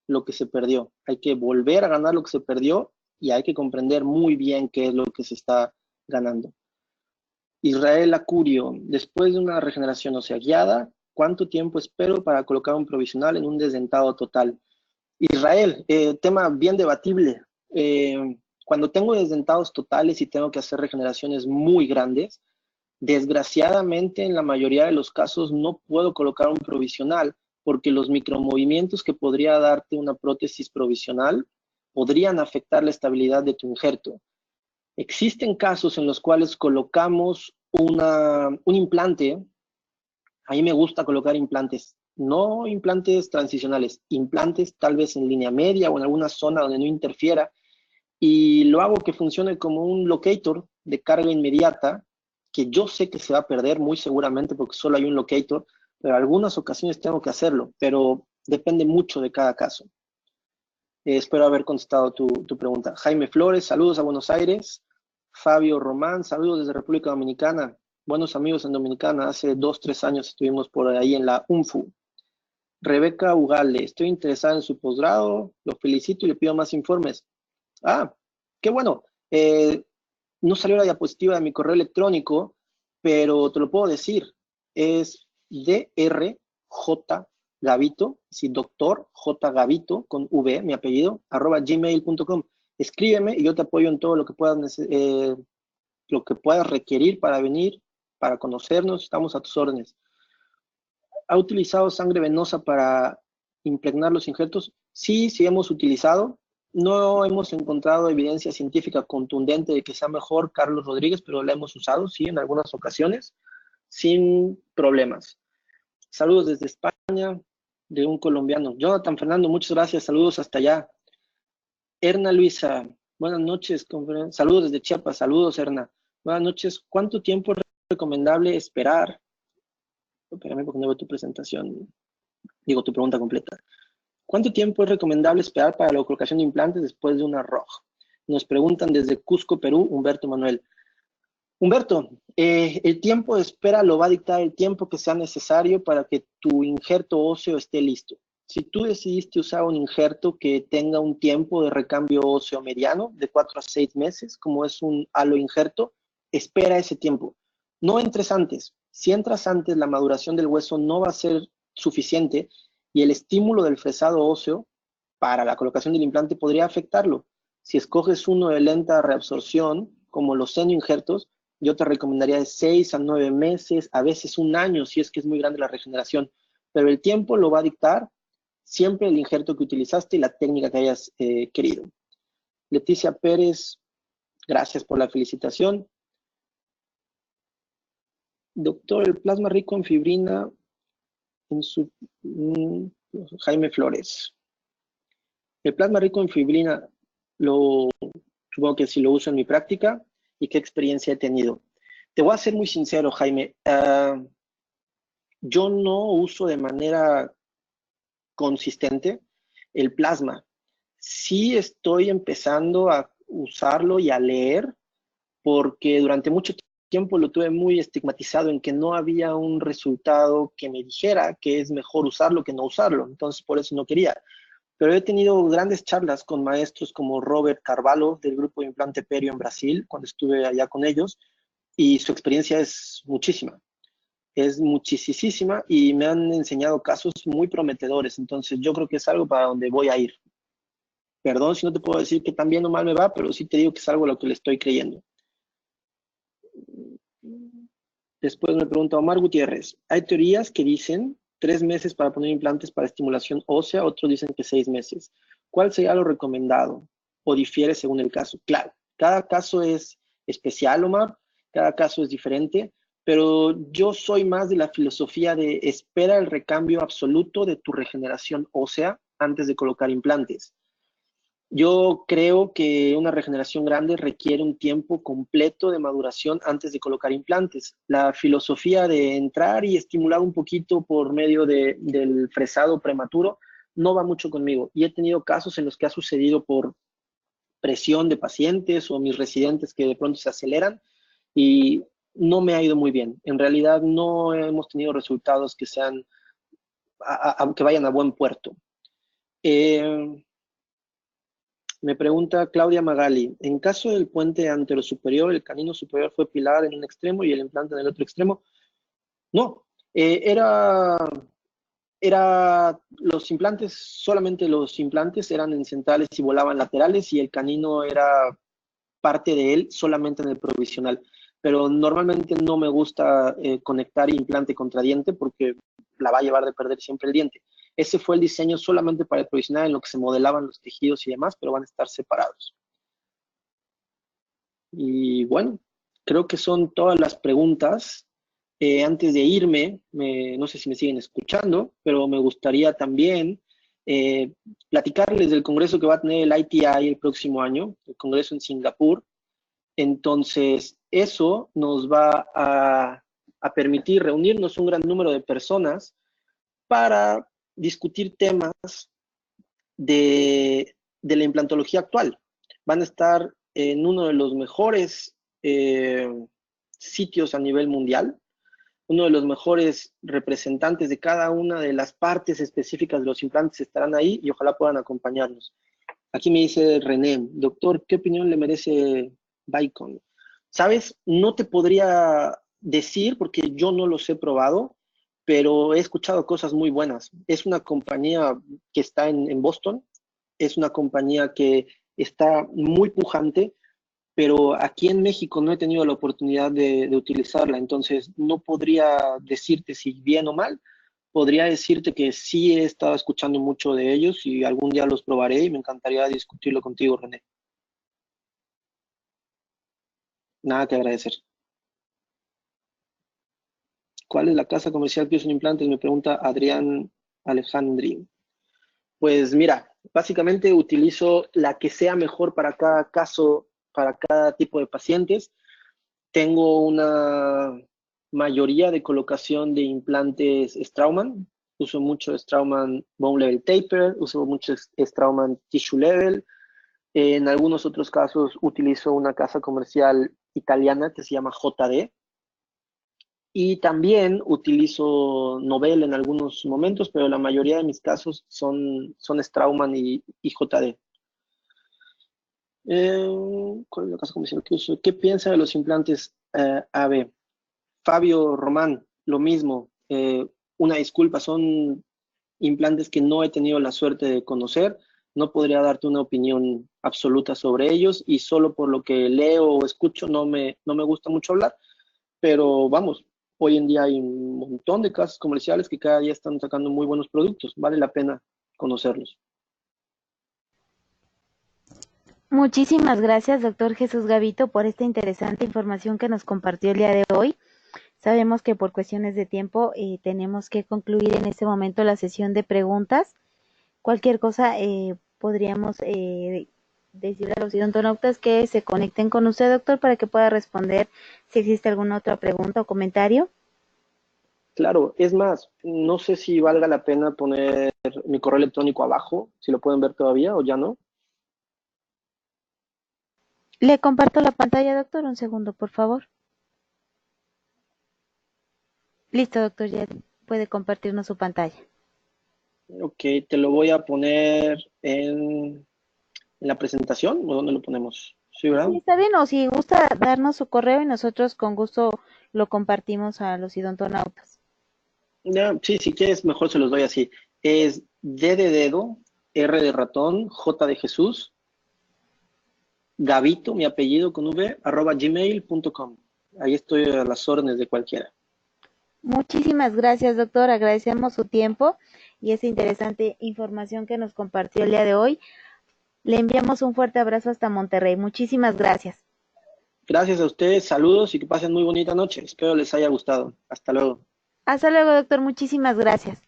lo que se perdió, hay que volver a ganar lo que se perdió y hay que comprender muy bien qué es lo que se está ganando. Israel Acurio, después de una regeneración ósea guiada, ¿cuánto tiempo espero para colocar un provisional en un desdentado total? Israel, tema bien debatible. Cuando tengo desdentados totales y tengo que hacer regeneraciones muy grandes, desgraciadamente, en la mayoría de los casos no puedo colocar un provisional porque los micromovimientos que podría darte una prótesis provisional podrían afectar la estabilidad de tu injerto. Existen casos en los cuales colocamos un implante. A mí me gusta colocar implantes, no implantes transicionales, implantes tal vez en línea media o en alguna zona donde no interfiera, y lo hago que funcione como un locator de carga inmediata, que yo sé que se va a perder muy seguramente porque solo hay un locator, pero en algunas ocasiones tengo que hacerlo, pero depende mucho de cada caso. Espero haber contestado tu pregunta. Jaime Flores, saludos a Buenos Aires. Fabio Román, saludos desde República Dominicana. Buenos amigos en Dominicana, hace 2, 3 años estuvimos por ahí en la UNFU. Rebeca Ugale, estoy interesada en su posgrado, lo felicito y le pido más informes. Ah, qué bueno. No salió la diapositiva de mi correo electrónico, pero te lo puedo decir. Es drjgavito, sí, doctor J. Gavito, con V, mi apellido, @gmail.com. Escríbeme y yo te apoyo en todo lo que puedas requerir para venir, para conocernos. Estamos a tus órdenes. ¿Ha utilizado sangre venosa para impregnar los injertos? Sí, sí hemos utilizado. No hemos encontrado evidencia científica contundente de que sea mejor Carlos Rodríguez, pero la hemos usado, sí, en algunas ocasiones, sin problemas. Saludos desde España, de un colombiano. Jonathan Fernando, muchas gracias, saludos hasta allá. Erna Luisa, buenas noches. Saludos desde Chiapas, saludos Erna. Buenas noches. ¿Cuánto tiempo es recomendable esperar? Espérame porque no veo tu presentación, digo tu pregunta completa. ¿Cuánto tiempo es recomendable esperar para la colocación de implantes después de una ROG? Nos preguntan desde Cusco, Perú, Humberto Manuel. Humberto, el tiempo de espera lo va a dictar el tiempo que sea necesario para que tu injerto óseo esté listo. Si tú decidiste usar un injerto que tenga un tiempo de recambio óseo mediano de 4 a 6 meses, como es un halo injerto, espera ese tiempo. No entres antes. Si entras antes, la maduración del hueso no va a ser suficiente y el estímulo del fresado óseo para la colocación del implante podría afectarlo. Si escoges uno de lenta reabsorción, como los seno-injertos, yo te recomendaría de 6 a 9 meses, a veces un año, si es que es muy grande la regeneración. Pero el tiempo lo va a dictar siempre el injerto que utilizaste y la técnica que hayas querido. Leticia Pérez, gracias por la felicitación. Doctor, el plasma rico en fibrina, Jaime Flores. El plasma rico en fibrina, supongo que sí lo uso en mi práctica y qué experiencia he tenido. Te voy a ser muy sincero, Jaime. Yo no uso de manera consistente el plasma. Sí estoy empezando a usarlo y a leer porque durante mucho tiempo lo tuve muy estigmatizado en que no había un resultado que me dijera que es mejor usarlo que no usarlo. Entonces, por eso no quería. Pero he tenido grandes charlas con maestros como Robert Carvalho del grupo de Implante Perio en Brasil, cuando estuve allá con ellos, y su experiencia es muchísima y me han enseñado casos muy prometedores. Entonces, yo creo que es algo para donde voy a ir. Perdón si no te puedo decir que tan bien o mal me va, pero sí te digo que es algo a lo que le estoy creyendo. Después me pregunta Omar Gutiérrez. Hay teorías que dicen 3 meses para poner implantes para estimulación ósea, otros dicen que 6 meses. ¿Cuál sería lo recomendado? ¿O difiere según el caso? Claro, cada caso es especial, Omar, cada caso es diferente, pero yo soy más de la filosofía de espera el recambio absoluto de tu regeneración ósea antes de colocar implantes. Yo creo que una regeneración grande requiere un tiempo completo de maduración antes de colocar implantes. La filosofía de entrar y estimular un poquito por medio del fresado prematuro no va mucho conmigo. Y he tenido casos en los que ha sucedido por presión de pacientes o mis residentes que de pronto se aceleran y no me ha ido muy bien. En realidad no hemos tenido resultados que sean, que vayan a buen puerto. Me pregunta Claudia Magali, en caso del puente anterosuperior, el canino superior fue pilar en un extremo y el implante en el otro extremo. No, era los implantes, solamente los implantes eran en centrales y volaban laterales y el canino era parte de él solamente en el provisional. Pero normalmente no me gusta conectar implante contra diente porque la va a llevar de perder siempre el diente. Ese fue el diseño solamente para el provisional en lo que se modelaban los tejidos y demás, pero van a estar separados. Y bueno, creo que son todas las preguntas. Antes de irme, no sé si me siguen escuchando, pero me gustaría también eh, platicarles del congreso que va a tener el ITI el próximo año, el congreso en Singapur. Entonces, eso nos va a permitir reunirnos un gran número de personas para discutir temas de la implantología actual. Van a estar en uno de los mejores sitios a nivel mundial, uno de los mejores representantes de cada una de las partes específicas de los implantes estarán ahí y ojalá puedan acompañarnos. Aquí me dice René, doctor, ¿qué opinión le merece Bicon? Sabes, no te podría decir porque yo no los he probado, pero he escuchado cosas muy buenas. Es una compañía que está en Boston, es una compañía que está muy pujante, pero aquí en México no he tenido la oportunidad de utilizarla, entonces no podría decirte si bien o mal, podría decirte que sí he estado escuchando mucho de ellos y algún día los probaré y me encantaría discutirlo contigo, René. Nada que agradecer. ¿Cuál es la casa comercial que usa implantes? Me pregunta Adrián Alejandri. Pues mira, básicamente utilizo la que sea mejor para cada caso, para cada tipo de pacientes. Tengo una mayoría de colocación de implantes Straumann. Uso mucho Straumann Bone Level Taper, uso mucho Straumann Tissue Level. En algunos otros casos utilizo una casa comercial italiana que se llama JD. Y también utilizo Novell en algunos momentos, pero la mayoría de mis casos son Straumann y JD. ¿Cuál es la casa comercial que uso? ¿Qué piensa de los implantes AB? Fabio Román, lo mismo. Una disculpa, son implantes que no he tenido la suerte de conocer. No podría darte una opinión absoluta sobre ellos y solo por lo que leo o escucho no me gusta mucho hablar. Pero vamos, hoy en día hay un montón de casas comerciales que cada día están sacando muy buenos productos. Vale la pena conocerlos. Muchísimas gracias, doctor Jesús Gavito, por esta interesante información que nos compartió el día de hoy. Sabemos que por cuestiones de tiempo tenemos que concluir en este momento la sesión de preguntas. Cualquier cosa podríamos decirle a los odontonautas que se conecten con usted, doctor, para que pueda responder si existe alguna otra pregunta o comentario. Claro, es más, no sé si valga la pena poner mi correo electrónico abajo, si lo pueden ver todavía o ya no. Le comparto la pantalla, doctor. Un segundo, por favor. Listo, doctor. Ya puede compartirnos su pantalla. Ok, te lo voy a poner en la presentación, ¿o dónde lo ponemos? Sí, ¿verdad? Sí, está bien. O si gusta darnos su correo y nosotros con gusto lo compartimos a los idontonautas. Ya, sí, si quieres, mejor se los doy así. Es D de dedo, R de ratón, J de Jesús, Gavito, mi apellido con V, @gmail.com. Ahí estoy a las órdenes de cualquiera. Muchísimas gracias, doctor. Agradecemos su tiempo y esa interesante información que nos compartió el día de hoy. Le enviamos un fuerte abrazo hasta Monterrey. Muchísimas gracias. Gracias a ustedes, saludos y que pasen muy bonita noche. Espero les haya gustado. Hasta luego. Hasta luego, doctor. Muchísimas gracias.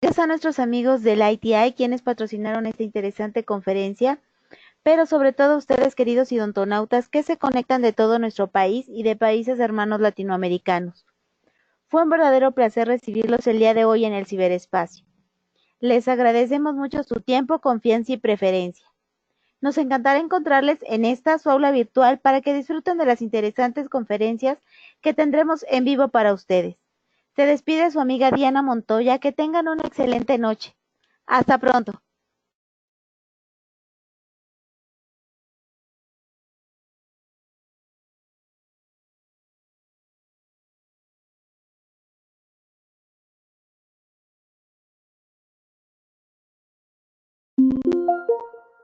Gracias a nuestros amigos del ITI, quienes patrocinaron esta interesante conferencia, pero sobre todo a ustedes, queridos idontonautas, que se conectan de todo nuestro país y de países hermanos latinoamericanos. Fue un verdadero placer recibirlos el día de hoy en el ciberespacio. Les agradecemos mucho su tiempo, confianza y preferencia. Nos encantará encontrarles en esta su aula virtual para que disfruten de las interesantes conferencias que tendremos en vivo para ustedes. Se despide su amiga Diana Montoya. Que tengan una excelente noche. Hasta pronto.